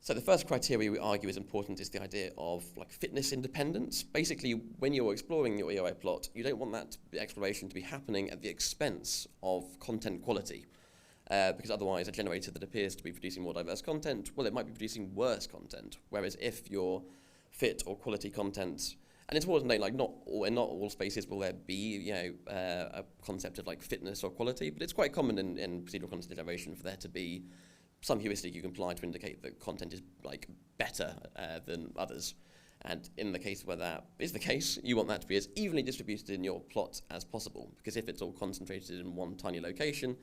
So the first criteria we argue is important is the idea of like fitness independence. Basically, when you're exploring your EOA plot, you don't want that exploration to be happening at the expense of content quality. Because otherwise a generator that appears to be producing more diverse content, well, it might be producing worse content. Whereas if your fit or quality content, and it's important to note, like in not all spaces will there be, a concept of like fitness or quality, but it's quite common in procedural content generation for there to be some heuristic you can apply to indicate that content is like better than others. And in the case where that is the case, you want that to be as evenly distributed in your plot as possible, because if it's all concentrated in one tiny location,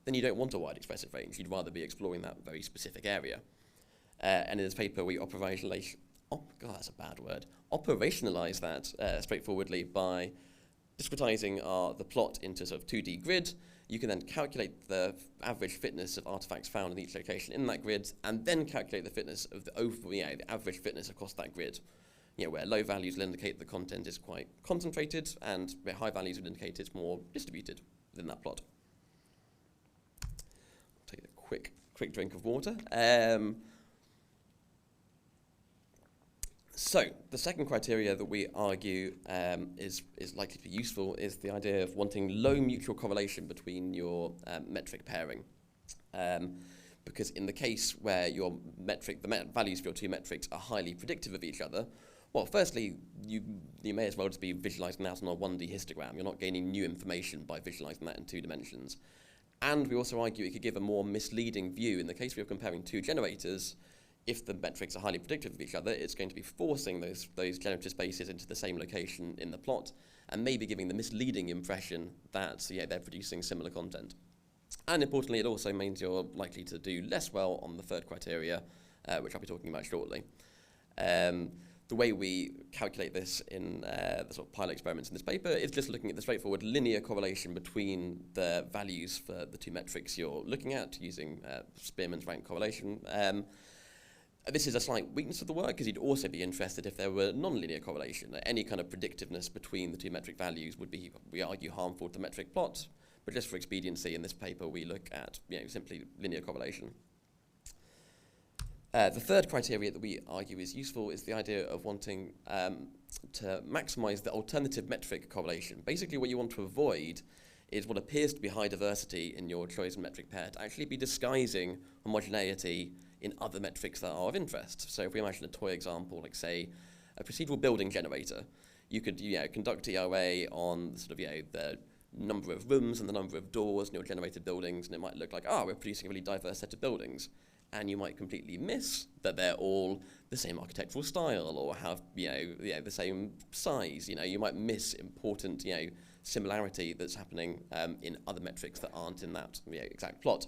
then you don't want a wide expressive range. You'd rather be exploring that very specific area. And in this paper, we operationalize that straightforwardly by discretizing the plot into sort of 2D grid. You can then calculate the average fitness of artifacts found in each location in that grid, and then calculate the fitness of the overall, the average fitness across that grid. Where low values will indicate the content is quite concentrated, and where high values would indicate it's more distributed within that plot. I'll take a quick drink of water. So the second criteria that we argue is likely to be useful is the idea of wanting low mutual correlation between your metric pairing. Because in the case where your metric, the values of your two metrics are highly predictive of each other, well, firstly, you may as well just be visualizing that on a 1D histogram. You're not gaining new information by visualizing that in 2 dimensions. And we also argue it could give a more misleading view. In the case where you're comparing two generators, if the metrics are highly predictive of each other, it's going to be forcing those generator spaces into the same location in the plot, and maybe giving the misleading impression that they're producing similar content. And importantly, it also means you're likely to do less well on the third criteria, which I'll be talking about shortly. The way we calculate this in the sort of pilot experiments in this paper is just looking at the straightforward linear correlation between the values for the two metrics you're looking at using Spearman's rank correlation. This is a slight weakness of the work, because you'd also be interested if there were non-linear correlation. Any kind of predictiveness between the two metric values would be, we argue, harmful to the metric plot. But just for expediency, in this paper, we look at simply linear correlation. The third criteria that we argue is useful is the idea of wanting to maximize the alternative metric correlation. Basically, what you want to avoid is what appears to be high diversity in your chosen metric pair to actually be disguising homogeneity in other metrics that are of interest. So if we imagine a toy example, like say a procedural building generator, you could conduct EOA on sort of the number of rooms and the number of doors in your generated buildings, and it might look like, we're producing a really diverse set of buildings. And you might completely miss that they're all the same architectural style or have the same size. You might miss important similarity that's happening in other metrics that aren't in that exact plot.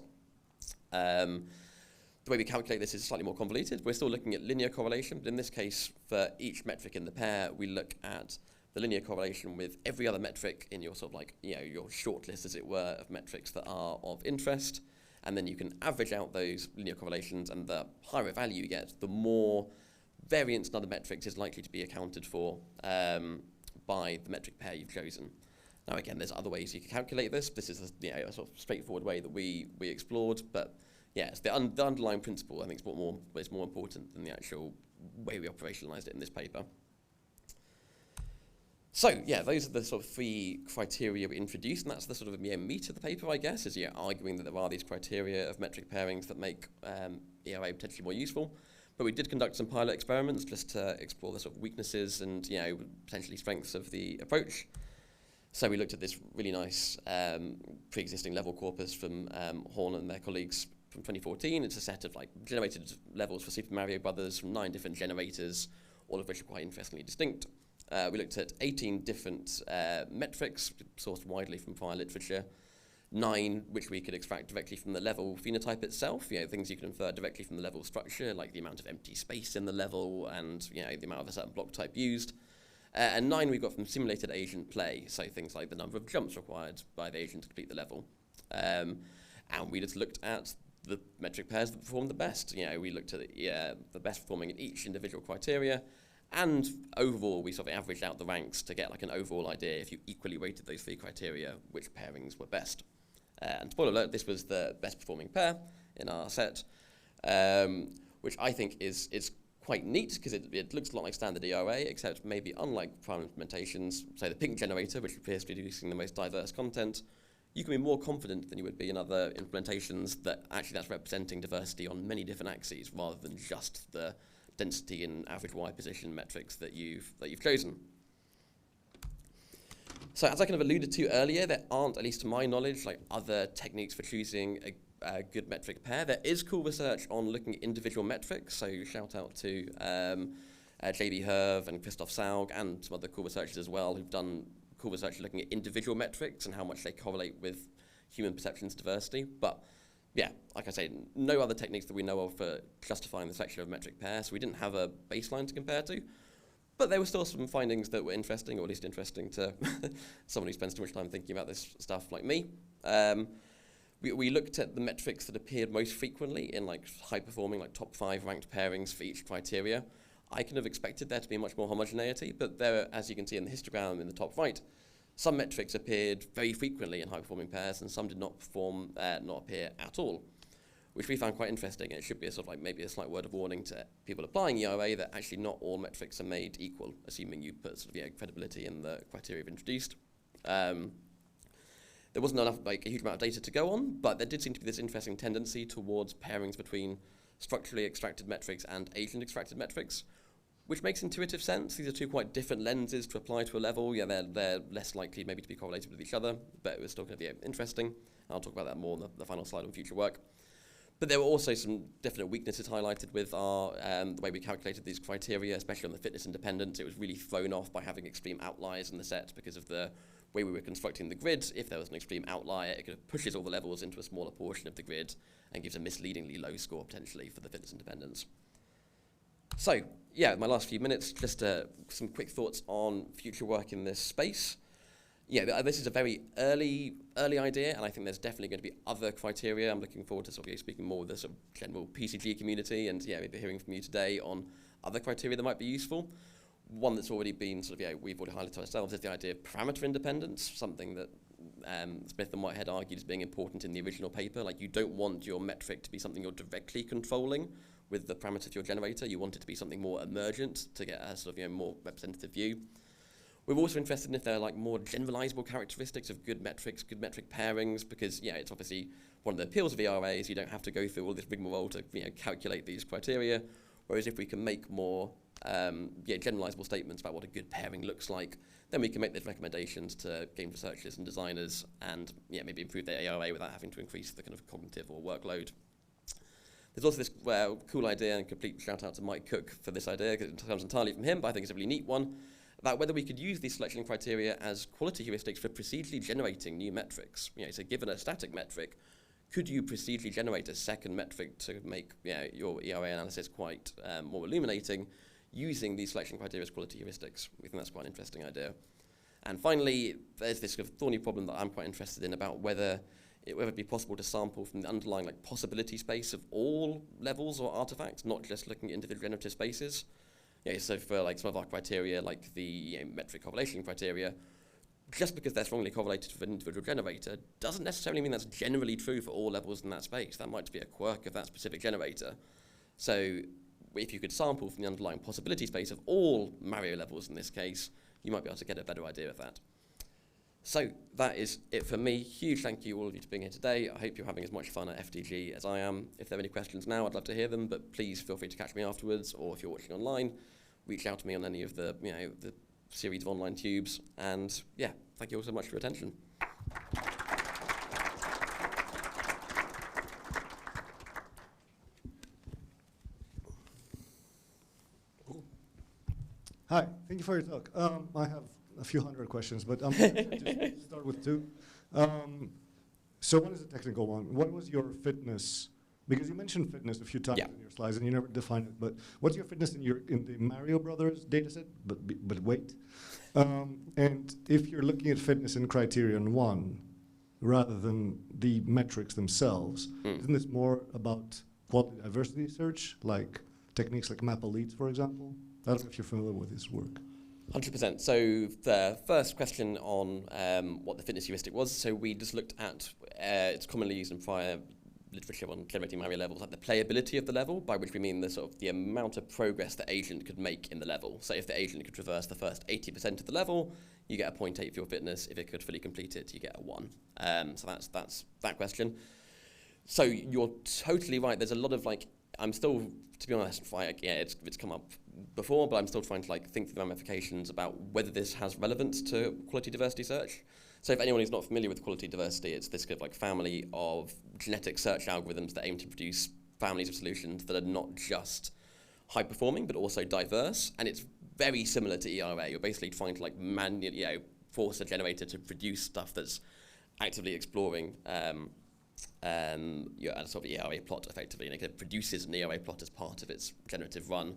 The way we calculate this is slightly more convoluted. We're still looking at linear correlation, but in this case, for each metric in the pair, we look at the linear correlation with every other metric in your sort of your shortlist, as it were, of metrics that are of interest. And then you can average out those linear correlations, and the higher value you get, the more variance in other metrics is likely to be accounted for by the metric pair you've chosen. Now, again, there's other ways you can calculate this. This is a sort of straightforward way that we explored, but yes, the underlying principle, I think, is more important than the actual way we operationalized it in this paper. So, those are the sort of 3 criteria we introduced, and that's the sort of meat of the paper, I guess, is arguing that there are these criteria of metric pairings that make EOA potentially more useful. But we did conduct some pilot experiments just to explore the sort of weaknesses and potentially strengths of the approach. So we looked at this really nice pre-existing level corpus from Horn and their colleagues from 2014. It's a set of generated levels for Super Mario Brothers from 9 different generators, all of which are quite interestingly distinct. We looked at 18 different metrics sourced widely from prior literature, 9 which we could extract directly from the level phenotype itself, things you can infer directly from the level structure, like the amount of empty space in the level and the amount of a certain block type used. And 9 we got from simulated agent play, so things like the number of jumps required by the agent to complete the level. And we just looked at the metric pairs that performed the best. We looked at the best performing in each individual criteria, and overall we sort of averaged out the ranks to get an overall idea, if you equally weighted those 3 criteria, which pairings were best. And spoiler alert, this was the best performing pair in our set. which I think is quite neat because it looks a lot like standard ERA, except maybe unlike prior implementations, say the pink generator, which appears to be producing the most diverse content, you can be more confident than you would be in other implementations that actually that's representing diversity on many different axes rather than just the density and average Y position metrics that you've chosen. So as I kind of alluded to earlier, there aren't, at least to my knowledge, like other techniques for choosing a good metric pair. There is cool research on looking at individual metrics, so shout out to JB Herv and Christoph Saug and some other cool researchers as well who've done cool research looking at individual metrics and how much they correlate with human perceptions diversity. But yeah, like I say, no other techniques that we know of for justifying the selection of a metric pair, so we didn't have a baseline to compare to. But there were still some findings that were interesting, or at least interesting to someone who spends too much time thinking about this stuff like me. We looked at the metrics that appeared most frequently in like high-performing, like top 5 ranked pairings for each criteria. I kind of expected there to be much more homogeneity, but there, as you can see in the histogram in the top right, some metrics appeared very frequently in high-performing pairs, and some did not appear at all, which we found quite interesting. And it should be a sort of like maybe a slight word of warning to people applying ERA that actually not all metrics are made equal, assuming you put sort of credibility in the criteria you've introduced. There wasn't enough, like a huge amount of data to go on, but there did seem to be this interesting tendency towards pairings between structurally extracted metrics and agent extracted metrics, which makes intuitive sense. These are two quite different lenses to apply to a level. Yeah, they're less likely maybe to be correlated with each other, but it was still going to be interesting. I'll talk about that more on the final slide on future work. But there were also some definite weaknesses highlighted with our the way we calculated these criteria, especially on the fitness independence. It was really thrown off by having extreme outliers in the set because of the way we were constructing the grid. If there was an extreme outlier, it kind of pushes all the levels into a smaller portion of the grid and gives a misleadingly low score potentially for the fitness independence. So, yeah, my last few minutes, just some quick thoughts on future work in this space. Yeah, this is a very early idea, and I think there's definitely going to be other criteria. I'm looking forward to sort of speaking more with the sort of general PCG community, and yeah, maybe hearing from you today on other criteria that might be useful. One that's already been sort of, we've already highlighted ourselves is the idea of parameter independence, something that Smith and Whitehead argued as being important in the original paper. Like, you don't want your metric to be something you're directly controlling with the parameters of your generator. You want it to be something more emergent to get a sort of more representative view. We're also interested in if there are like more generalizable characteristics of good metrics, good metric pairings, because it's obviously one of the appeals of ERAs. You don't have to go through all this rigmarole to calculate these criteria. Whereas if we can make more generalizable statements about what a good pairing looks like, then we can make those recommendations to game researchers and designers and maybe improve their ERA without having to increase the kind of cognitive or workload. There's also this cool idea, and complete shout out to Mike Cook for this idea, because it comes entirely from him, but I think it's a really neat one, about whether we could use these selection criteria as quality heuristics for procedurally generating new metrics. So given a static metric, could you procedurally generate a second metric to make your ERA analysis quite more illuminating using these selection criteria as quality heuristics? We think that's quite an interesting idea. And finally, there's this kind of thorny problem that I'm quite interested in about whether it'd be possible to sample from the underlying possibility space of all levels or artifacts, not just looking at individual generative spaces. So for some of our criteria, like the metric correlation criteria, just because they're strongly correlated with an individual generator doesn't necessarily mean that's generally true for all levels in that space. That might be a quirk of that specific generator. So if you could sample from the underlying possibility space of all Mario levels in this case, you might be able to get a better idea of that. So that is it for me. Huge thank you all of you for being here today. I hope you're having as much fun at FDG as I am. If there are any questions now, I'd love to hear them, but please feel free to catch me afterwards, or if you're watching online, reach out to me on any of the the series of online tubes. And yeah, thank you all so much for your attention. Hi, thank you for your talk. I have a few hundred questions, but I'm going to start with two. So one is a technical one. What was your fitness? Because you mentioned fitness a few times in your slides, and you never defined it. But what's your fitness in the Mario Brothers dataset? But wait. And if you're looking at fitness in criterion 1, rather than the metrics themselves, isn't this more about quality diversity search, like techniques like map elites, for example? I don't know if you're familiar with his work. 100%. So the first question on what the fitness heuristic was, so we just looked at, it's commonly used in prior literature on generating Mario levels, like the playability of the level, by which we mean the sort of the amount of progress the agent could make in the level. So if the agent could traverse the first 80% of the level, you get a 0.8 for your fitness. If it could fully complete it, you get a 1. So that's that question. So you're totally right. There's a lot of I'm still, to be honest, it's come up before, but I'm still trying to think through the ramifications about whether this has relevance to quality diversity search. So if anyone is not familiar with quality diversity, it's this kind of family of genetic search algorithms that aim to produce families of solutions that are not just high performing, but also diverse. And it's very similar to ERA. You're basically trying to manually, force a generator to produce stuff that's actively exploring a sort of ERA plot effectively, and it produces an ERA plot as part of its generative run.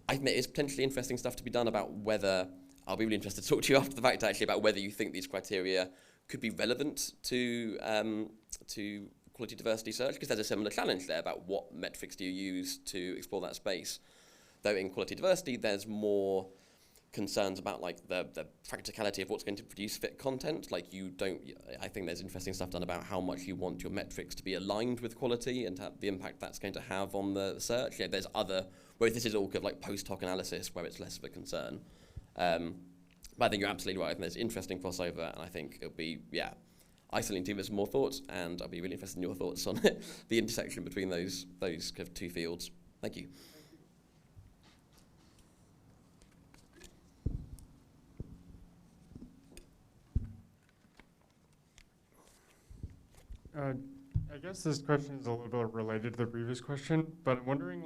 I think there is potentially interesting stuff to be done about whether, I'll be really interested to talk to you after the fact actually about whether you think these criteria could be relevant to quality diversity search, because there's a similar challenge there about what metrics do you use to explore that space. Though in quality diversity there's more concerns about the practicality of what's going to produce fit content. I think there's interesting stuff done about how much you want your metrics to be aligned with quality and the impact that's going to have on the search. There's whereas this is all kind of post hoc analysis where it's less of a concern. But I think you're absolutely right. I think there's interesting crossover, and I think it'll be, I certainly do have some more thoughts, and I'll be really interested in your thoughts on the intersection between those kind of two fields. Thank you. I guess this question is a little bit related to the previous question, but I'm wondering,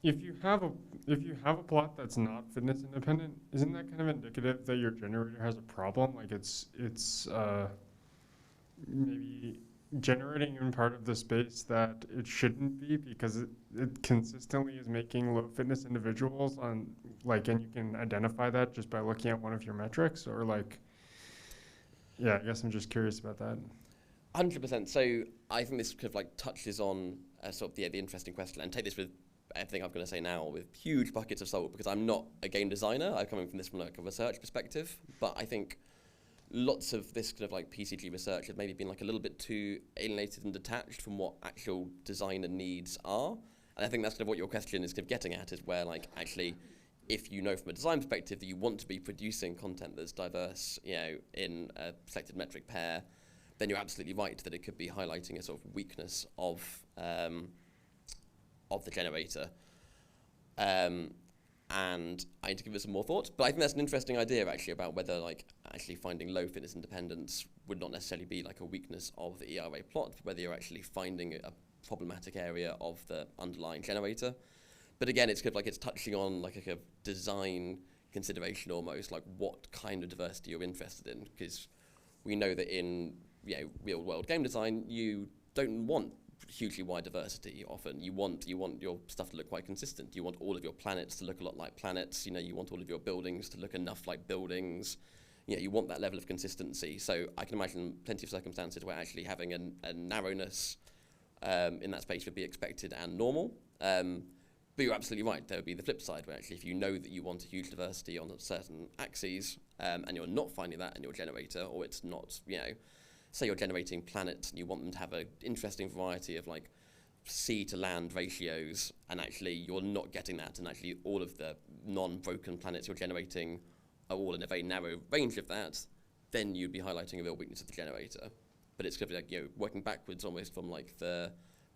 if you have a plot that's not fitness independent, isn't that kind of indicative that your generator has a problem? It's maybe generating in part of the space that it shouldn't be, because it consistently is making low fitness individuals and you can identify that just by looking at one of your metrics, or I guess I'm just curious about that. 100%. So I think this kind of touches on sort of the interesting question, and take this with everything I'm going to say now with huge buckets of salt, because I'm not a game designer. I'm coming from this from a research perspective, but I think lots of this kind of PCG research has maybe been a little bit too alienated and detached from what actual designer needs are. And I think that's kind of what your question is kind of getting at, is where actually, if you know from a design perspective that you want to be producing content that's diverse, in a selected metric pair, then you're absolutely right that it could be highlighting a sort of weakness of the generator. And I need to give it some more thought, but I think that's an interesting idea actually about whether actually finding low fitness independence would not necessarily be a weakness of the ERA plot, but whether you're actually finding a problematic area of the underlying generator. But again, it's kind of it's touching on a kind of design consideration almost, what kind of diversity you're interested in, because we know that in real world game design, you don't want hugely wide diversity often. You want your stuff to look quite consistent. You want all of your planets to look a lot like planets. You want all of your buildings to look enough like buildings. You want that level of consistency. So I can imagine plenty of circumstances where actually having a narrowness in that space would be expected and normal. But you're absolutely right. There would be the flip side, where actually if you know that you want a huge diversity on certain axes, and you're not finding that in your generator, or it's not, say you're generating planets and you want them to have an interesting variety of sea to land ratios, and actually you're not getting that, and actually all of the non-broken planets you're generating are all in a very narrow range of that, then you'd be highlighting a real weakness of the generator. But it's kind of working backwards almost from the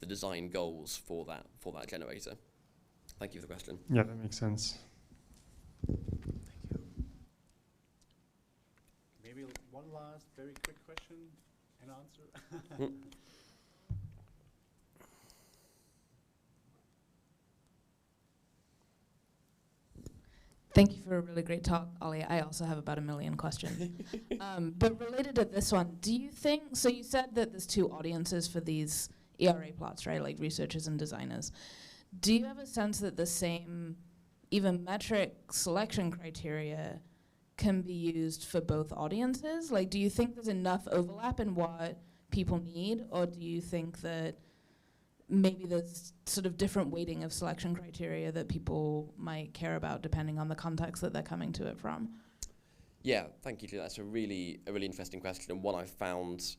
design goals for that generator. Thank you for the question. Yeah, that makes sense. Thank you. Maybe one last very quick question and answer. Thank you for a really great talk, Ollie. I also have about 1 million questions. But related to this one, do you think, so you said that there's two audiences for these ERA plots, right? Researchers and designers. Do you have a sense that the same, even metric selection criteria can be used for both audiences? Do you think there's enough overlap in what people need, or do you think that maybe there's sort of different weighting of selection criteria that people might care about depending on the context that they're coming to it from? Yeah, thank you, Julia. That's a really interesting question, and one I've found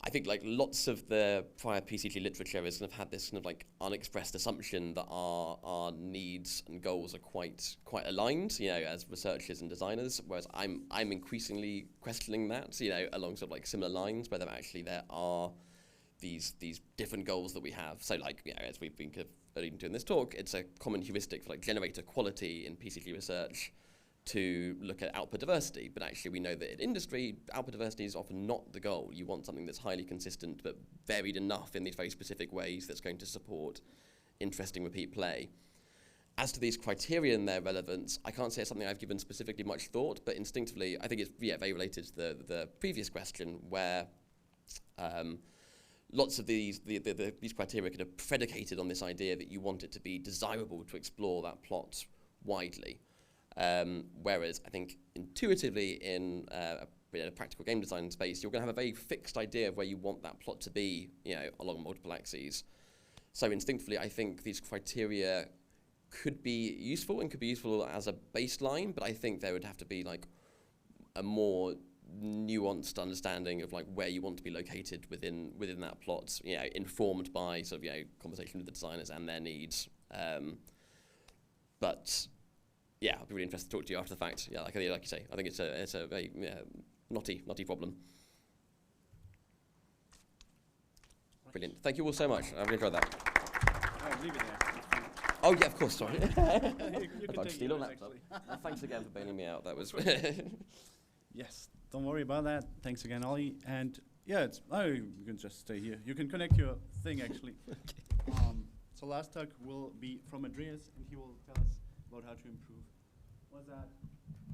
I think like lots of the prior PCG literature has kind of had this kind of like unexpressed assumption that our needs and goals are quite aligned, you know, as researchers and designers. Whereas I'm increasingly questioning that, you know, along sort of like similar lines, whether actually there are these different goals that we have. So like, you know, as we've been kind of alluding to in this talk, it's a common heuristic for like generator quality in PCG research to look at output diversity, but actually we know that in industry, output diversity is often not the goal. You want something that's highly consistent but varied enough in these very specific ways that's going to support interesting repeat play. As to these criteria and their relevance, I can't say it's something I've given specifically much thought, but instinctively I think it's very related to the previous question, where lots of these criteria could have predicated on this idea that you want it to be desirable to explore that plot widely. Whereas I think intuitively in a practical game design space, you're going to have a very fixed idea of where you want that plot to be, you know, along multiple axes. So instinctively, I think these criteria could be useful and could be useful as a baseline, but I think there would have to be like a more nuanced understanding of like where you want to be located within that plot, you know, informed by sort of, you know, conversation with the designers and their needs. But yeah, I'll be really interested to talk to you after the fact. Yeah, like you say, I think it's a very knotty problem. Brilliant. Thank you all so much. I've really enjoyed that. Leave it there. Oh yeah, of course. Sorry. You If I can steal a take laptop. yours, Well, thanks again for bailing me out. That was. Yes. Don't worry about that. Thanks again, Ollie. And yeah, you can just stay here. You can connect your thing actually. So last talk will be from Andreas, and he will tell us about how to improve. What's that?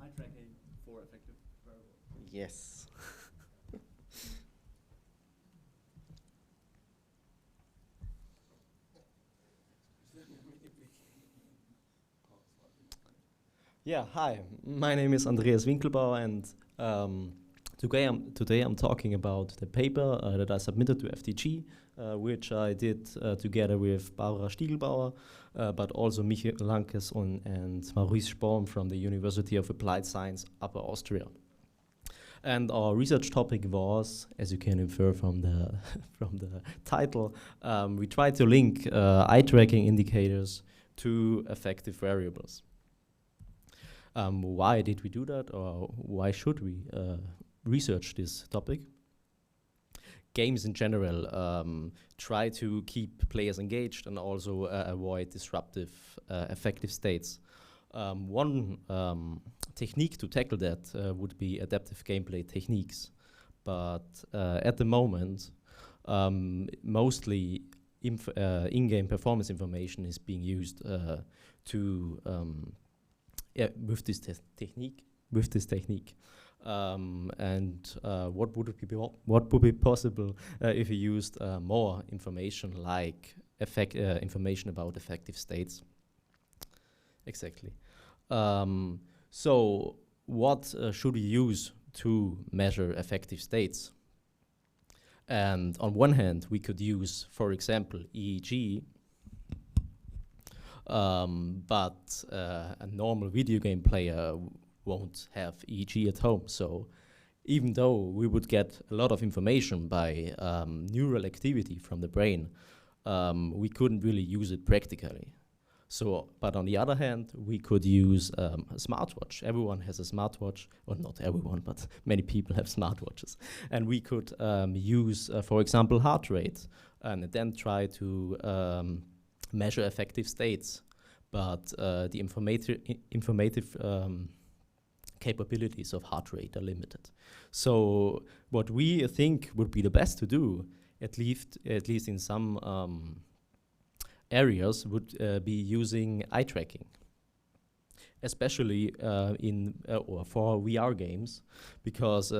Eye tracking for effective variables. Yes. Yeah, hi. My name is Andreas Winkelbauer, and today I'm talking about the paper that I submitted to FDG, which I did together with Barbara Stiegelbauer, but also Michael Lankes and Maurice Sporm from the University of Applied Science, Upper Austria. And our research topic was, as you can infer from the from the title, we tried to link eye tracking indicators to effective variables. Why did we do that, or why should we research this topic? Games in general try to keep players engaged and also avoid disruptive affective states. One technique to tackle that would be adaptive gameplay techniques, but at the moment mostly in-game performance information is being used with this technique. And what would be possible if you used more information, like information about effective states? Exactly. So what should we use to measure effective states? And on one hand, we could use, for example, EEG, but a normal video game player won't have EEG at home. So even though we would get a lot of information by neural activity from the brain, we couldn't really use it practically. So, but on the other hand, we could use a smartwatch. Everyone has a smartwatch, or not everyone, but many people have smartwatches. And we could use, for example, heart rate, and then try to measure effective states. But the informative capabilities of heart rate are limited. So what we think would be the best to do, at least in some areas, would be using eye tracking, especially or for VR games, because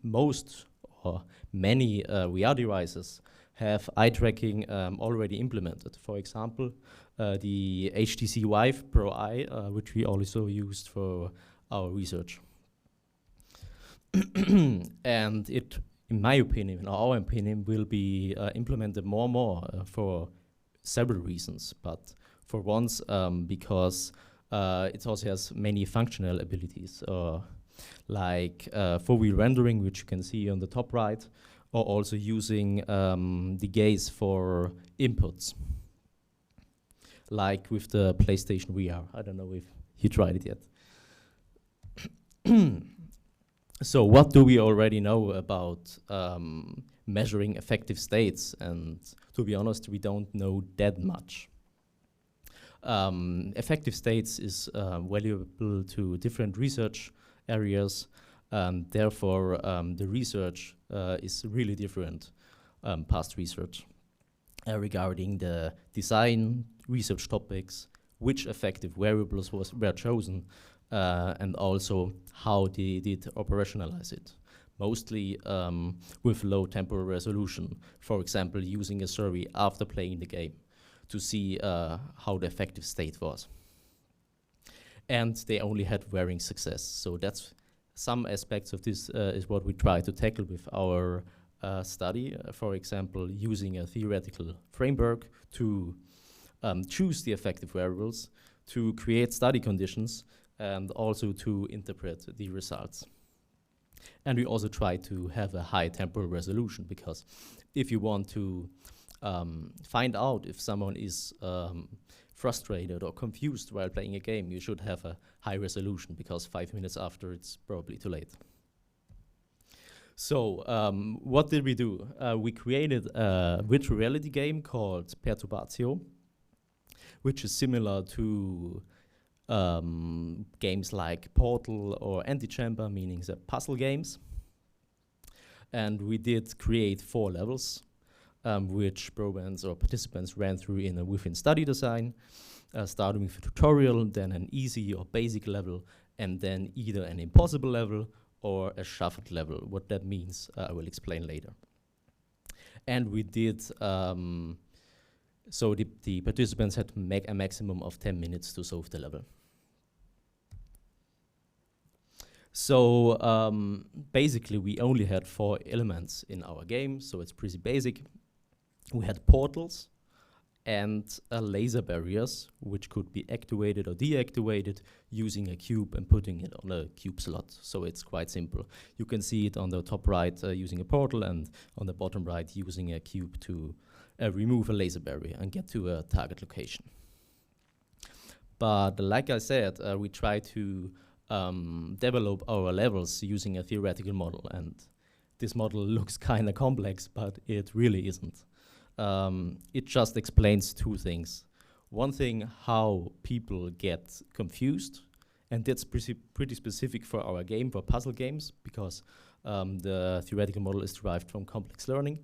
most or many VR devices have eye tracking already implemented. For example, the HTC Vive Pro Eye, which we also used for our research. And it, in my opinion, in our opinion, will be implemented more and more for several reasons. But for once, because it also has many functional abilities, like 4-wheel rendering, which you can see on the top right, or also using the gaze for inputs, like with the PlayStation VR. I don't know if you tried it yet. So what do we already know about measuring affective states? And to be honest, we don't know that much. Affective states is valuable to different research areas. Therefore, the research is really different, past research, regarding the design, research topics, which affective variables were chosen, and also how they did operationalize it. Mostly with low temporal resolution, for example, using a survey after playing the game to see how the affective state was. And they only had varying success. So that's some aspects of this is what we try to tackle with our study. For example, using a theoretical framework to choose the affective variables, to create study conditions, and also to interpret the results. And we also try to have a high temporal resolution, because if you want to find out if someone is frustrated or confused while playing a game, you should have a high resolution, because 5 minutes after it's probably too late. So what did we do? We created a virtual reality game called Perturbatio, which is similar to games like Portal or Antichamber, meaning the puzzle games. And we did create 4 levels, which probants or participants ran through in a within study design, starting with a tutorial, then an easy or basic level, and then either an impossible level or a shuffled level. What that means, I will explain later. And we did, so the participants had to make a maximum of 10 minutes to solve the level. So basically we only had 4 elements in our game, so it's pretty basic. We had portals and laser barriers, which could be activated or deactivated using a cube and putting it on a cube slot. So it's quite simple. You can see it on the top right using a portal, and on the bottom right using a cube to remove a laser barrier and get to a target location. But like I said, we try to develop our levels using a theoretical model, and this model looks kind of complex, but it really isn't. It just explains 2 things. One thing, how people get confused, and that's pretty specific for our game, for puzzle games, because the theoretical model is derived from complex learning.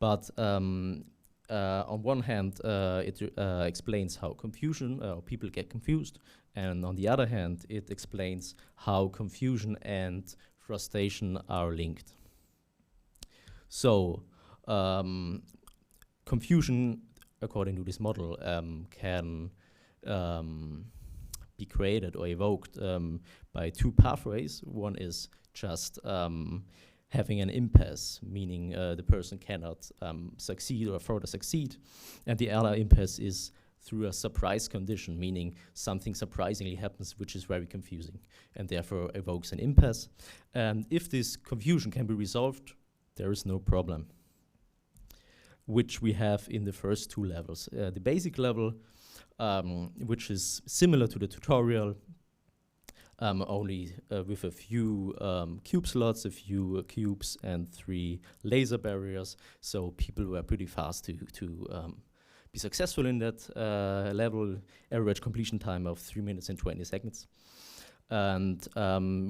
But on one hand, it explains how people get confused, and on the other hand, it explains how confusion and frustration are linked. So confusion, according to this model, can be created or evoked by 2 pathways. One is just having an impasse, meaning the person cannot succeed or further succeed. And the other impasse is through a surprise condition, meaning something surprisingly happens which is very confusing and therefore evokes an impasse. And if this confusion can be resolved, there is no problem, which we have in the first 2 levels. The basic level, which is similar to the tutorial, only with a few cube slots, a few cubes, and 3 laser barriers. So people were pretty fast to be successful in that level. Average completion time of 3 minutes and 20 seconds. And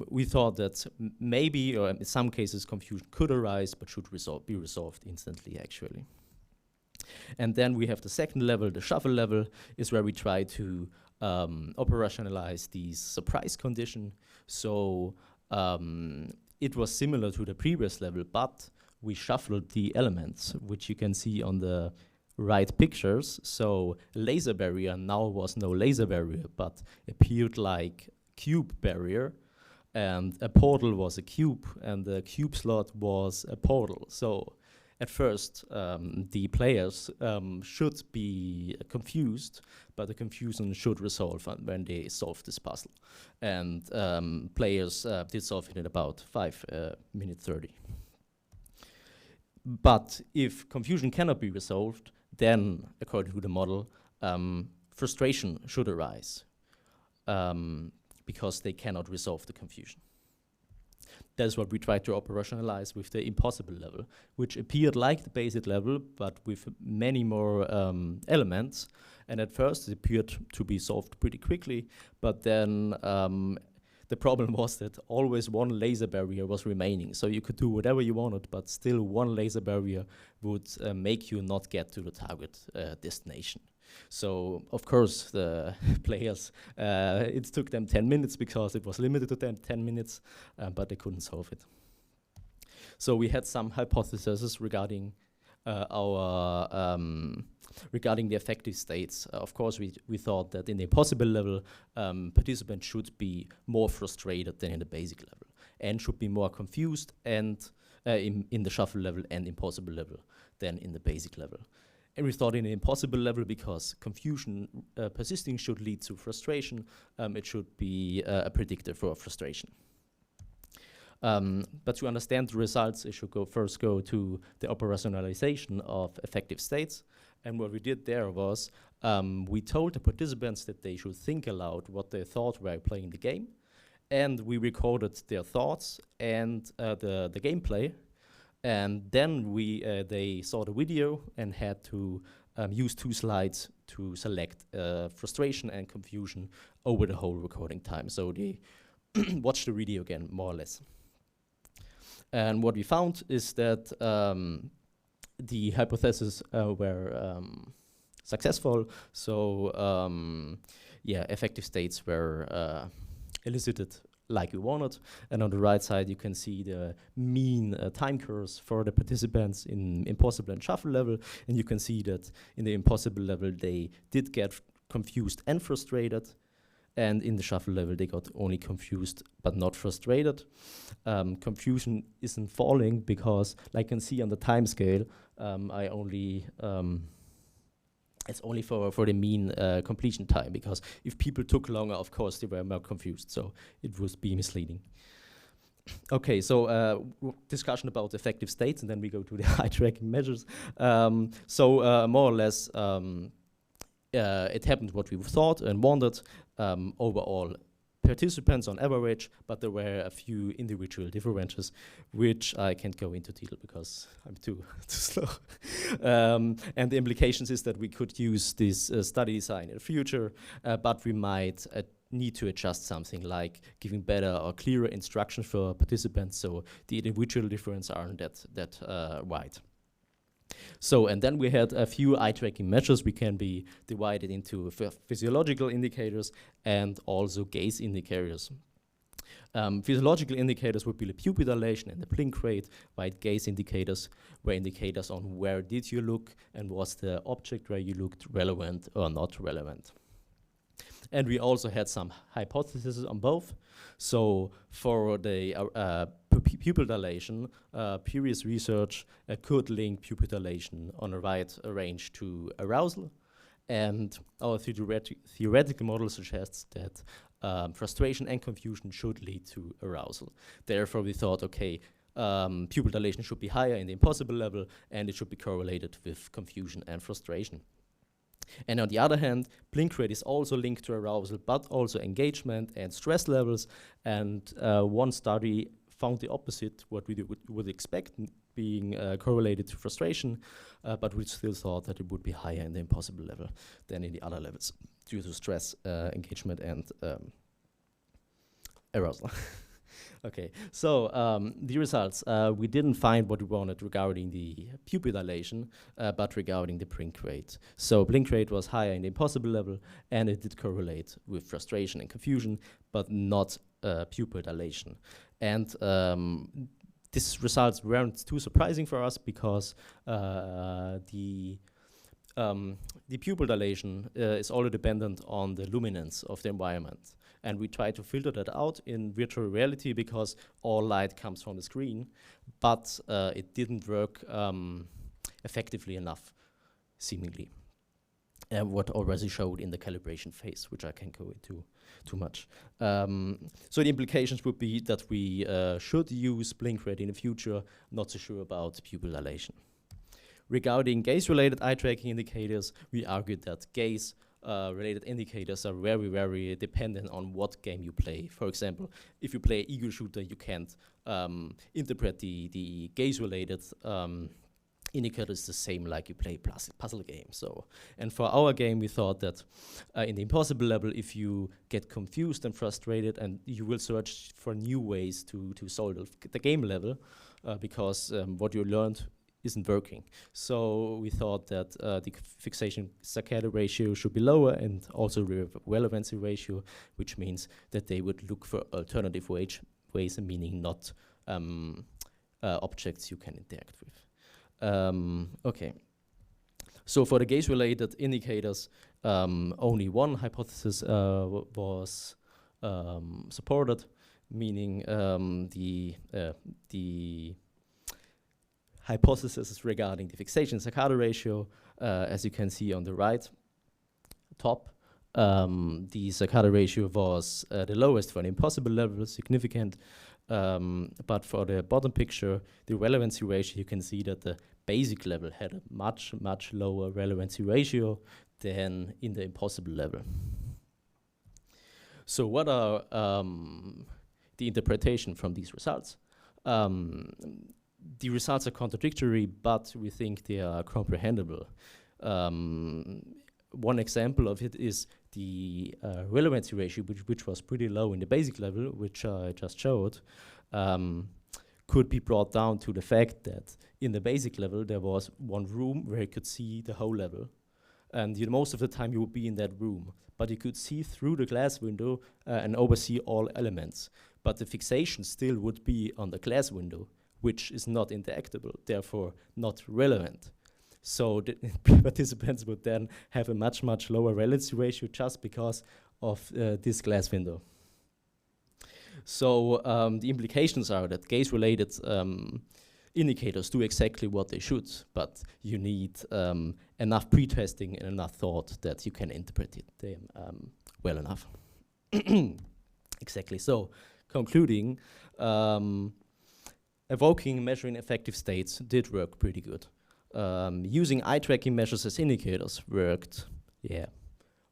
we thought that maybe, or in some cases, confusion could arise, but should be resolved instantly, actually. And then we have the second level, the shuffle level, is where we try to operationalize the surprise condition. So it was similar to the previous level, but we shuffled the elements, which you can see on the right pictures. So laser barrier now was no laser barrier, but appeared like cube barrier, and a portal was a cube, and the cube slot was a portal. So at first, the players should be confused, but the confusion should resolve when they solve this puzzle. And players did solve it in about 5 minutes 30. But if confusion cannot be resolved, then, according to the model, frustration should arise because they cannot resolve the confusion. That's what we tried to operationalize with the impossible level, which appeared like the basic level, but with many more elements. And at first, it appeared to be solved pretty quickly, but then the problem was that always one laser barrier was remaining. So you could do whatever you wanted, but still one laser barrier would make you not get to the target destination. So, of course, the players, it took them 10 minutes because it was limited to 10 minutes, but they couldn't solve it. So we had some hypotheses regarding regarding the effective states. Of course, we thought that in the impossible level, participants should be more frustrated than in the basic level, and should be more confused and in the shuffle level and impossible level than in the basic level. And we thought in the impossible level, because confusion persisting should lead to frustration, it should be a predictor for frustration. But to understand the results, it should first go to the operationalization of effective states. And what we did there was we told the participants that they should think aloud what they thought while playing the game. And we recorded their thoughts and the gameplay. And then they saw the video and had to use 2 slides to select frustration and confusion over the whole recording time. So they watched the video again, more or less. And what we found is that the hypotheses were successful. So yeah, effective states were elicited like we wanted. And on the right side, you can see the mean time curves for the participants in impossible and shuffle level. And you can see that in the impossible level, they did get confused and frustrated. And in the shuffle level, they got only confused but not frustrated. Confusion isn't falling because, like you can see on the time scale, it's only for the mean completion time, because if people took longer, of course, they were more confused. So it would be misleading. Okay, so discussion about effective states, and then we go to the eye tracking measures. More or less, it happened what we thought and wanted. Overall, participants on average, but there were a few individual differences, which I can't go into detail because I'm too slow. And the implications is that we could use this study design in the future, but we might need to adjust something like giving better or clearer instruction for participants, so the individual differences aren't that wide. So, and then we had a few eye tracking measures. We can be divided into physiological indicators and also gaze indicators. Physiological indicators would be the pupil dilation and the blink rate, while gaze indicators were indicators on where did you look and was the object where you looked relevant or not relevant. And we also had some hypotheses on both. So for the pupil dilation, previous research could link pupil dilation on a right range to arousal. And our theoretical model suggests that frustration and confusion should lead to arousal. Therefore, we thought, okay, pupil dilation should be higher in the impossible level, and it should be correlated with confusion and frustration. And on the other hand, blink rate is also linked to arousal, but also engagement and stress levels. And one study found the opposite, what we would expect being correlated to frustration, but we still thought that it would be higher in the impossible level than in the other levels due to stress, engagement, and arousal. Okay, so the results. We didn't find what we wanted regarding the pupil dilation, but regarding the blink rate. So blink rate was higher in the impossible level, and it did correlate with frustration and confusion, but not pupil dilation. And these results weren't too surprising for us because the pupil dilation is all dependent on the luminance of the environment. And we try to filter that out in virtual reality because all light comes from the screen, but it didn't work effectively enough, seemingly. What already showed in the calibration phase, which I can go into too much. So the implications would be that we should use blink rate in the future, not so sure about pupil dilation. Regarding gaze-related eye tracking indicators, we argued that gaze-related indicators are very, very dependent on what game you play. For example, if you play ego shooter, you can't interpret the gaze-related indicators the same like you play puzzle game. So, and for our game, we thought that in the impossible level, if you get confused and frustrated, and you will search for new ways to solve the game level, because what you learned isn't working. So we thought that the fixation saccade ratio should be lower, and also relevancy ratio, which means that they would look for alternative ways, meaning not objects you can interact with. Okay. So for the gaze-related indicators, only one hypothesis was supported, meaning the hypothesis regarding the fixation saccade ratio, as you can see on the right top. The saccade ratio was the lowest for an impossible level, significant, but for the bottom picture, the relevancy ratio, you can see that the basic level had a much, much lower relevancy ratio than in the impossible level. So what are the interpretation from these results? The results are contradictory, but we think they are comprehensible. One example of it is the relevancy ratio, which was pretty low in the basic level, which I just showed, could be brought down to the fact that in the basic level there was one room where you could see the whole level. And most of the time you would be in that room, but you could see through the glass window and oversee all elements. But the fixation still would be on the glass window, which is not interactable, therefore not relevant. So the participants would then have a much, much lower relevancy ratio just because of this glass window. So the implications are that gaze-related indicators do exactly what they should, but you need enough pre-testing and enough thought that you can interpret them well enough. Exactly. So concluding, evoking measuring effective states did work pretty good. Using eye tracking measures as indicators worked,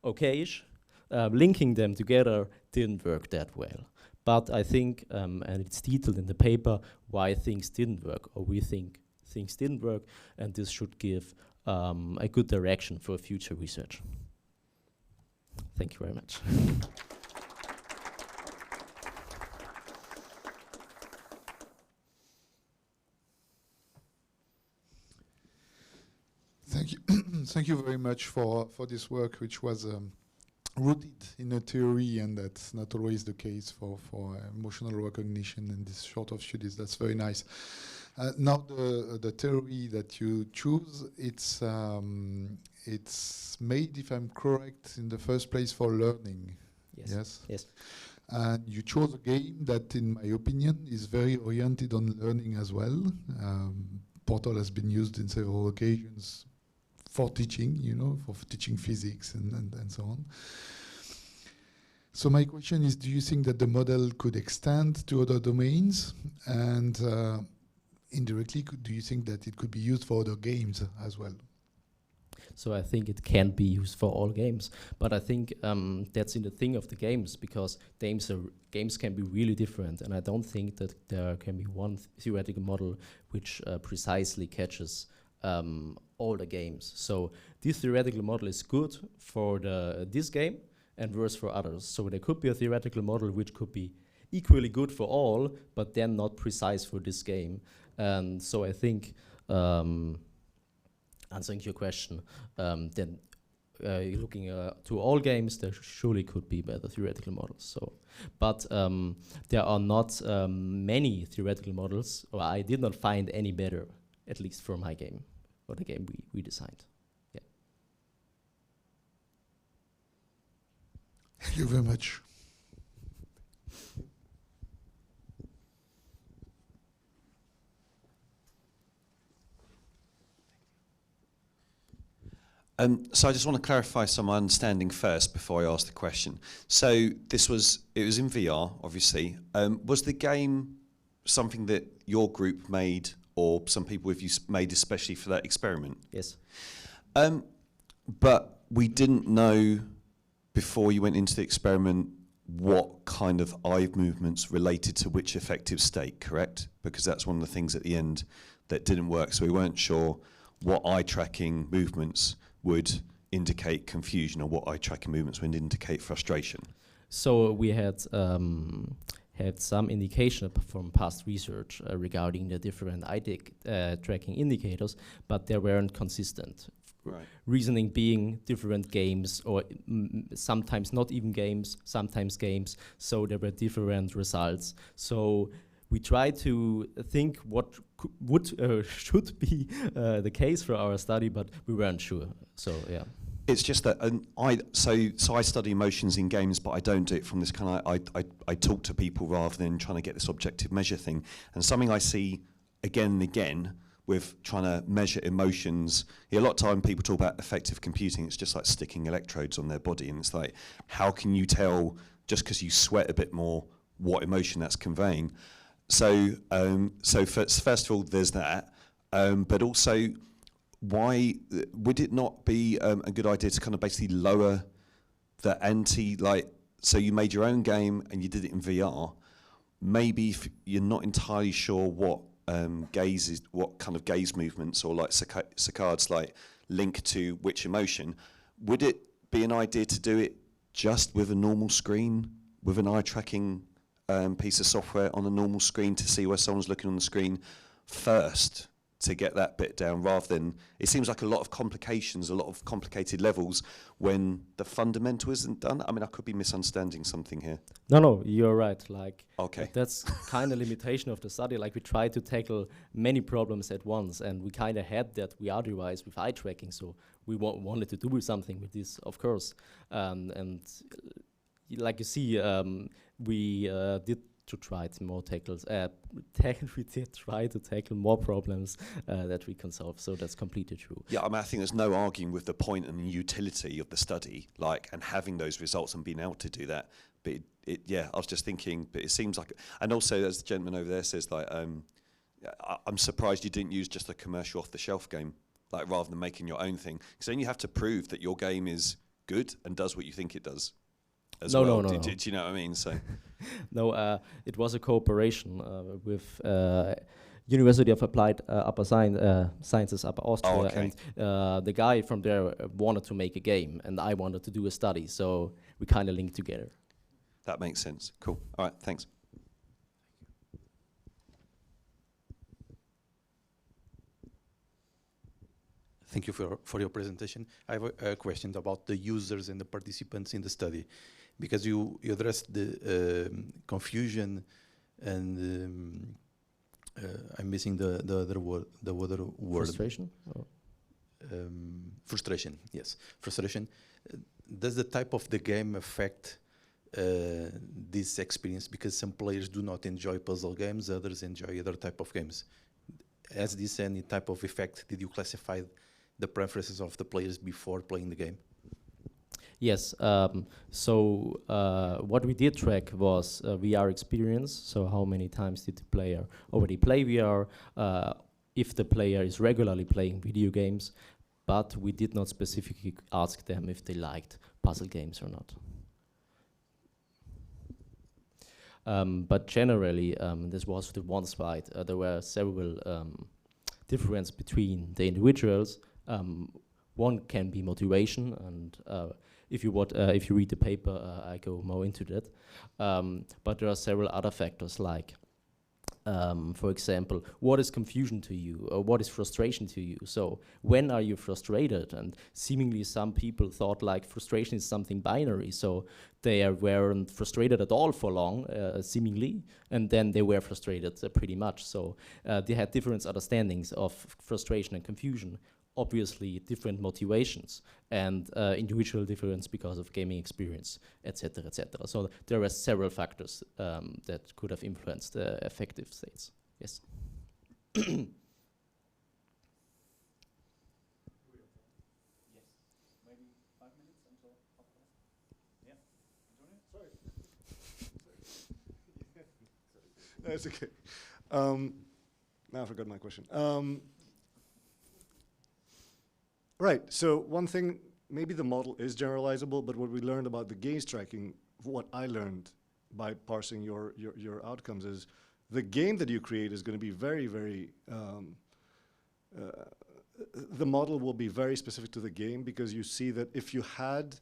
okay-ish. Linking them together didn't work that well. But I think, and it's detailed in the paper, why things didn't work, or we think things didn't work, and this should give a good direction for future research. Thank you very much. Thank you. Thank you very much for this work, which was rooted in a theory, and that's not always the case for emotional recognition and this sort of studies. That's very nice. Now the theory that you choose, it's made, if I'm correct, in the first place for learning. Yes. Yes. Yes. And you chose a game that, in my opinion, is very oriented on learning as well. Portal has been used in several occasions for teaching, for teaching physics and so on. So my question is, do you think that the model could extend to other domains? And indirectly, do you think that it could be used for other games as well? So I think it can be used for all games, but I think that's in the thing of the games, because games can be really different, and I don't think that there can be one theoretical model which precisely catches all the games. So this theoretical model is good for this game and worse for others. So there could be a theoretical model which could be equally good for all, but then not precise for this game. And so I think, answering your question, then looking to all games, there surely could be better theoretical models. So, but there are not many theoretical models, or I did not find any better, at least for my game, or the game we designed. Yeah. Thank you very much. So I just want to clarify some understanding first before I ask the question. So it was in VR, obviously. Was the game something that your group made, or some people with you made especially for that experiment? Yes. But we didn't know before you went into the experiment what kind of eye movements related to which affective state, correct? Because that's one of the things at the end that didn't work. So we weren't sure what eye tracking movements would indicate confusion or what eye tracking movements would indicate frustration. So we had some indication from past research regarding the different eye tracking indicators, but they weren't consistent. Right. Reasoning being different games, or sometimes not even games, sometimes games, so there were different results. So we tried to think what should be the case for our study, but we weren't sure. So yeah. It's just that I study emotions in games, but I don't do it from this kind of I talk to people rather than trying to get this objective measure thing. And something I see again and again with trying to measure emotions, a lot of time people talk about affective computing. It's just like sticking electrodes on their body, and it's like, how can you tell just because you sweat a bit more what emotion that's conveying? So first of all, there's that, but also, why would it not be a good idea to kind of basically lower the so you made your own game and you did it in VR. Maybe if you're not entirely sure what what kind of gaze movements or like saccades like link to which emotion, would it be an idea to do it just with a normal screen, with an eye tracking piece of software on a normal screen to see where someone's looking on the screen first, to get that bit down, rather than, it seems like a lot of complications, a lot of complicated levels when the fundamental isn't done. I mean, I could be misunderstanding something here. No, you're right. Okay. That's kind of limitation of the study. Like, we try to tackle many problems at once, and we kind of had that VR device with eye tracking, so we wanted to do something with this, of course. And like you see, we did to try to more tackles. We did try to tackle more problems that we can solve. So that's completely true. Yeah, I mean, I think there's no arguing with the point and the utility of the study, and having those results and being able to do that. But I was just thinking, but it seems like, and also as the gentleman over there says, I'm surprised you didn't use just a commercial off-the-shelf game, rather than making your own thing, because then you have to prove that your game is good and does what you think it does. No. Do you know what I mean? So, no, it was a cooperation with University of Applied Upper Sciences Upper Austria, and the guy from there wanted to make a game, and I wanted to do a study, so we kind of linked together. That makes sense. Cool. All right, thanks. Thank you for your presentation. I have a question about the users and the participants in the study, because you addressed the confusion and I'm missing the other word. Frustration? Frustration. Yes, frustration. Does the type of the game affect this experience? Because some players do not enjoy puzzle games, others enjoy other type of games. Has this any type of effect? Did you classify the preferences of the players before playing the game? Yes, so what we did track was VR experience, so how many times did the player already play VR, if the player is regularly playing video games, but we did not specifically ask them if they liked puzzle games or not. But generally, this was the one slide, there were several differences between the individuals. One can be motivation, and if you read the paper, I go more into that. But there are several other factors, like, for example, what is confusion to you, or what is frustration to you? So when are you frustrated? And seemingly some people thought like frustration is something binary, so they weren't frustrated at all for long, seemingly, and then they were frustrated pretty much. So they had different understandings of frustration and confusion. Obviously different motivations and individual difference because of gaming experience, etc., etc. So there were several factors that could have influenced the affective states. Yes. That's okay. Now I forgot my question. Right, so one thing, maybe the model is generalizable, but what we learned about the gaze tracking, what I learned by parsing your outcomes is the game that you create is going to be very, very, the model will be very specific to the game, because you see that if you had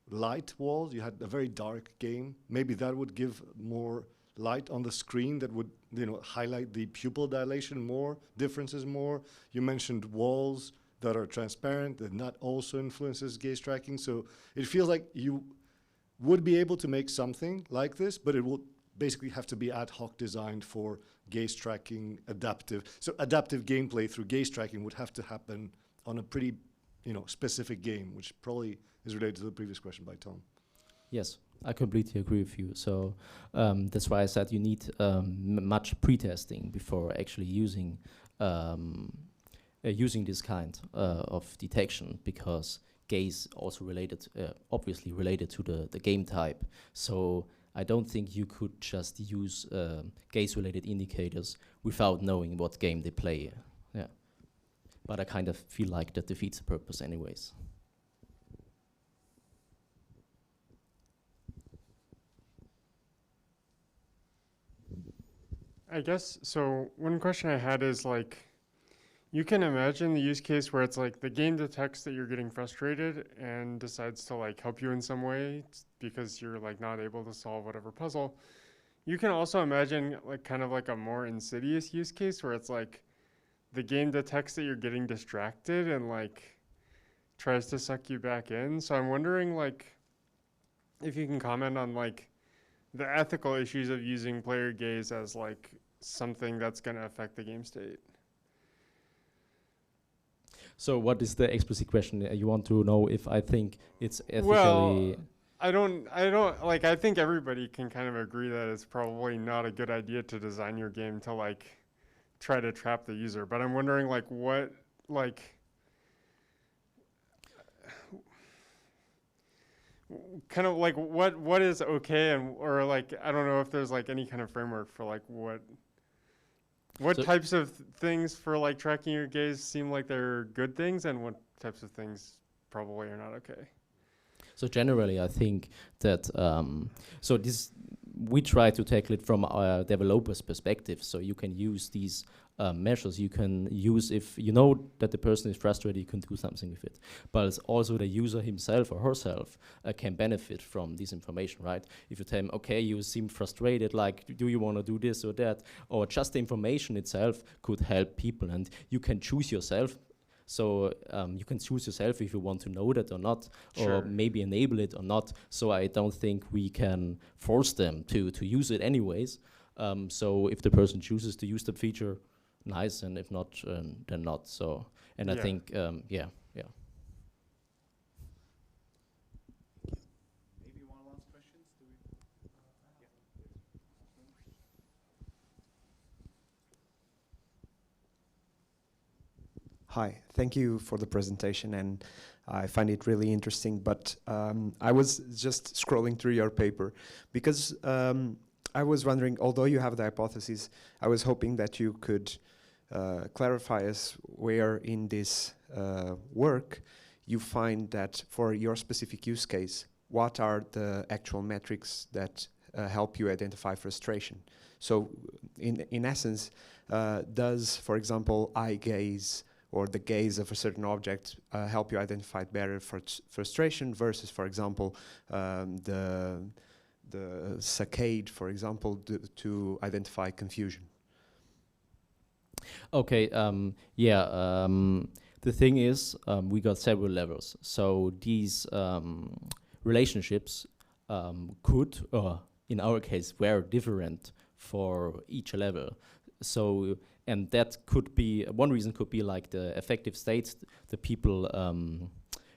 light walls, you had a very dark game, maybe that would give more light on the screen that would, you know, highlight the pupil dilation more, differences more. You mentioned walls that are transparent, that also influences gaze tracking. So it feels like you would be able to make something like this, but it will basically have to be ad hoc designed for gaze tracking adaptive. So adaptive gameplay through gaze tracking would have to happen on a pretty, you know, specific game, which probably is related to the previous question by Tom. Yes, I completely agree with you. So that's why I said you need much pre-testing before actually using this kind of detection, because gaze also related, obviously related to the game type. So I don't think you could just use gaze-related indicators without knowing what game they play. Yeah, but I kind of feel like that defeats the purpose anyways. I guess, so one question I had is, like, you can imagine the use case where it's like the game detects that you're getting frustrated and decides to like help you in some way because you're like not able to solve whatever puzzle. You can also imagine like kind of like a more insidious use case where it's like the game detects that you're getting distracted and like tries to suck you back in. So I'm wondering like if you can comment on like the ethical issues of using player gaze as like something that's going to affect the game state. So what is the explicit question? You want to know if I think it's ethically... Well, I don't, like, I think everybody can kind of agree that it's probably not a good idea to design your game to, like, try to trap the user. But I'm wondering, like, what, like... kind of, like, what is okay and, or, like, I don't know if there's, like, any kind of framework for, like, what so types of things for like tracking your gaze seem like they're good things, and what types of things probably are not okay? So generally, I think that so we try to tackle it from our developer's perspective. So you can use these measures. You can use, if you know that the person is frustrated, you can do something with it. But it's also the user himself or herself can benefit from this information, right? If you tell them, okay, you seem frustrated, like, do you want to do this or that? Or just the information itself could help people, and you can choose yourself. So you can choose yourself if you want to know that or not, or maybe enable it or not. So I don't think we can force them to use it anyways. So if the person chooses to use the feature, nice, and if not, then not. So, and I think, yeah. Maybe one last question. Hi, thank you for the presentation, and I find it really interesting, but I was just scrolling through your paper because I was wondering, although you have the hypothesis, I was hoping that you could clarify us where in this work you find that for your specific use case, what are the actual metrics that help you identify frustration? So in essence, does, for example, eye gaze or the gaze of a certain object help you identify better frustration versus, for example, the saccade, for example, to identify confusion? Okay, the thing is, we got several levels. So these relationships could, or in our case, were different for each level. So, and that could be, one reason could be like the affective states the people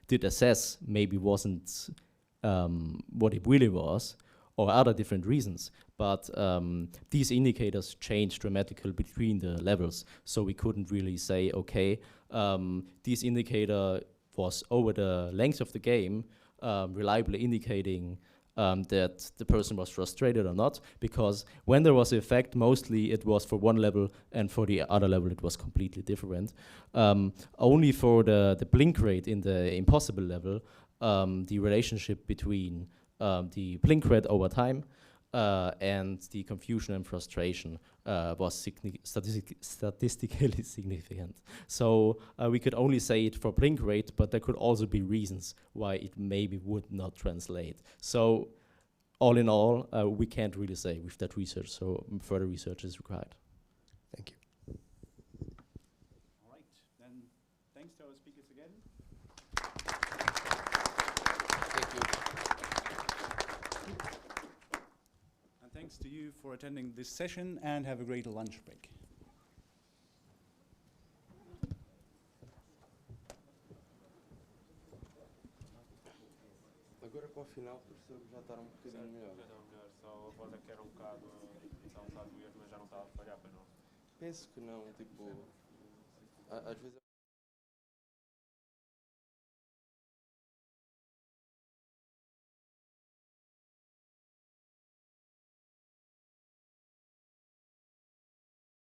did assess maybe wasn't what it really was, or other different reasons. But these indicators changed dramatically between the levels. So we couldn't really say, okay, this indicator was over the length of the game, reliably indicating that the person was frustrated or not, because when there was an effect, mostly it was for one level, and for the other level it was completely different. Only for the blink rate in the impossible level, the relationship between the blink rate over time and the confusion and frustration was statistically significant. So we could only say it for blink rate, but there could also be reasons why it maybe would not translate. So all in all, we can't really say with that research, so further research is required. Thank you. All right, then thanks to our speakers again. Thank you. And thanks to you for attending this session, and have a great lunch break. Agora para o final, professor, já está um bocadinho melhor. Já está melhor, só a voz é que era um bocado weird, mas já não estava a falhar para não. Penso que não, tipo, às vezes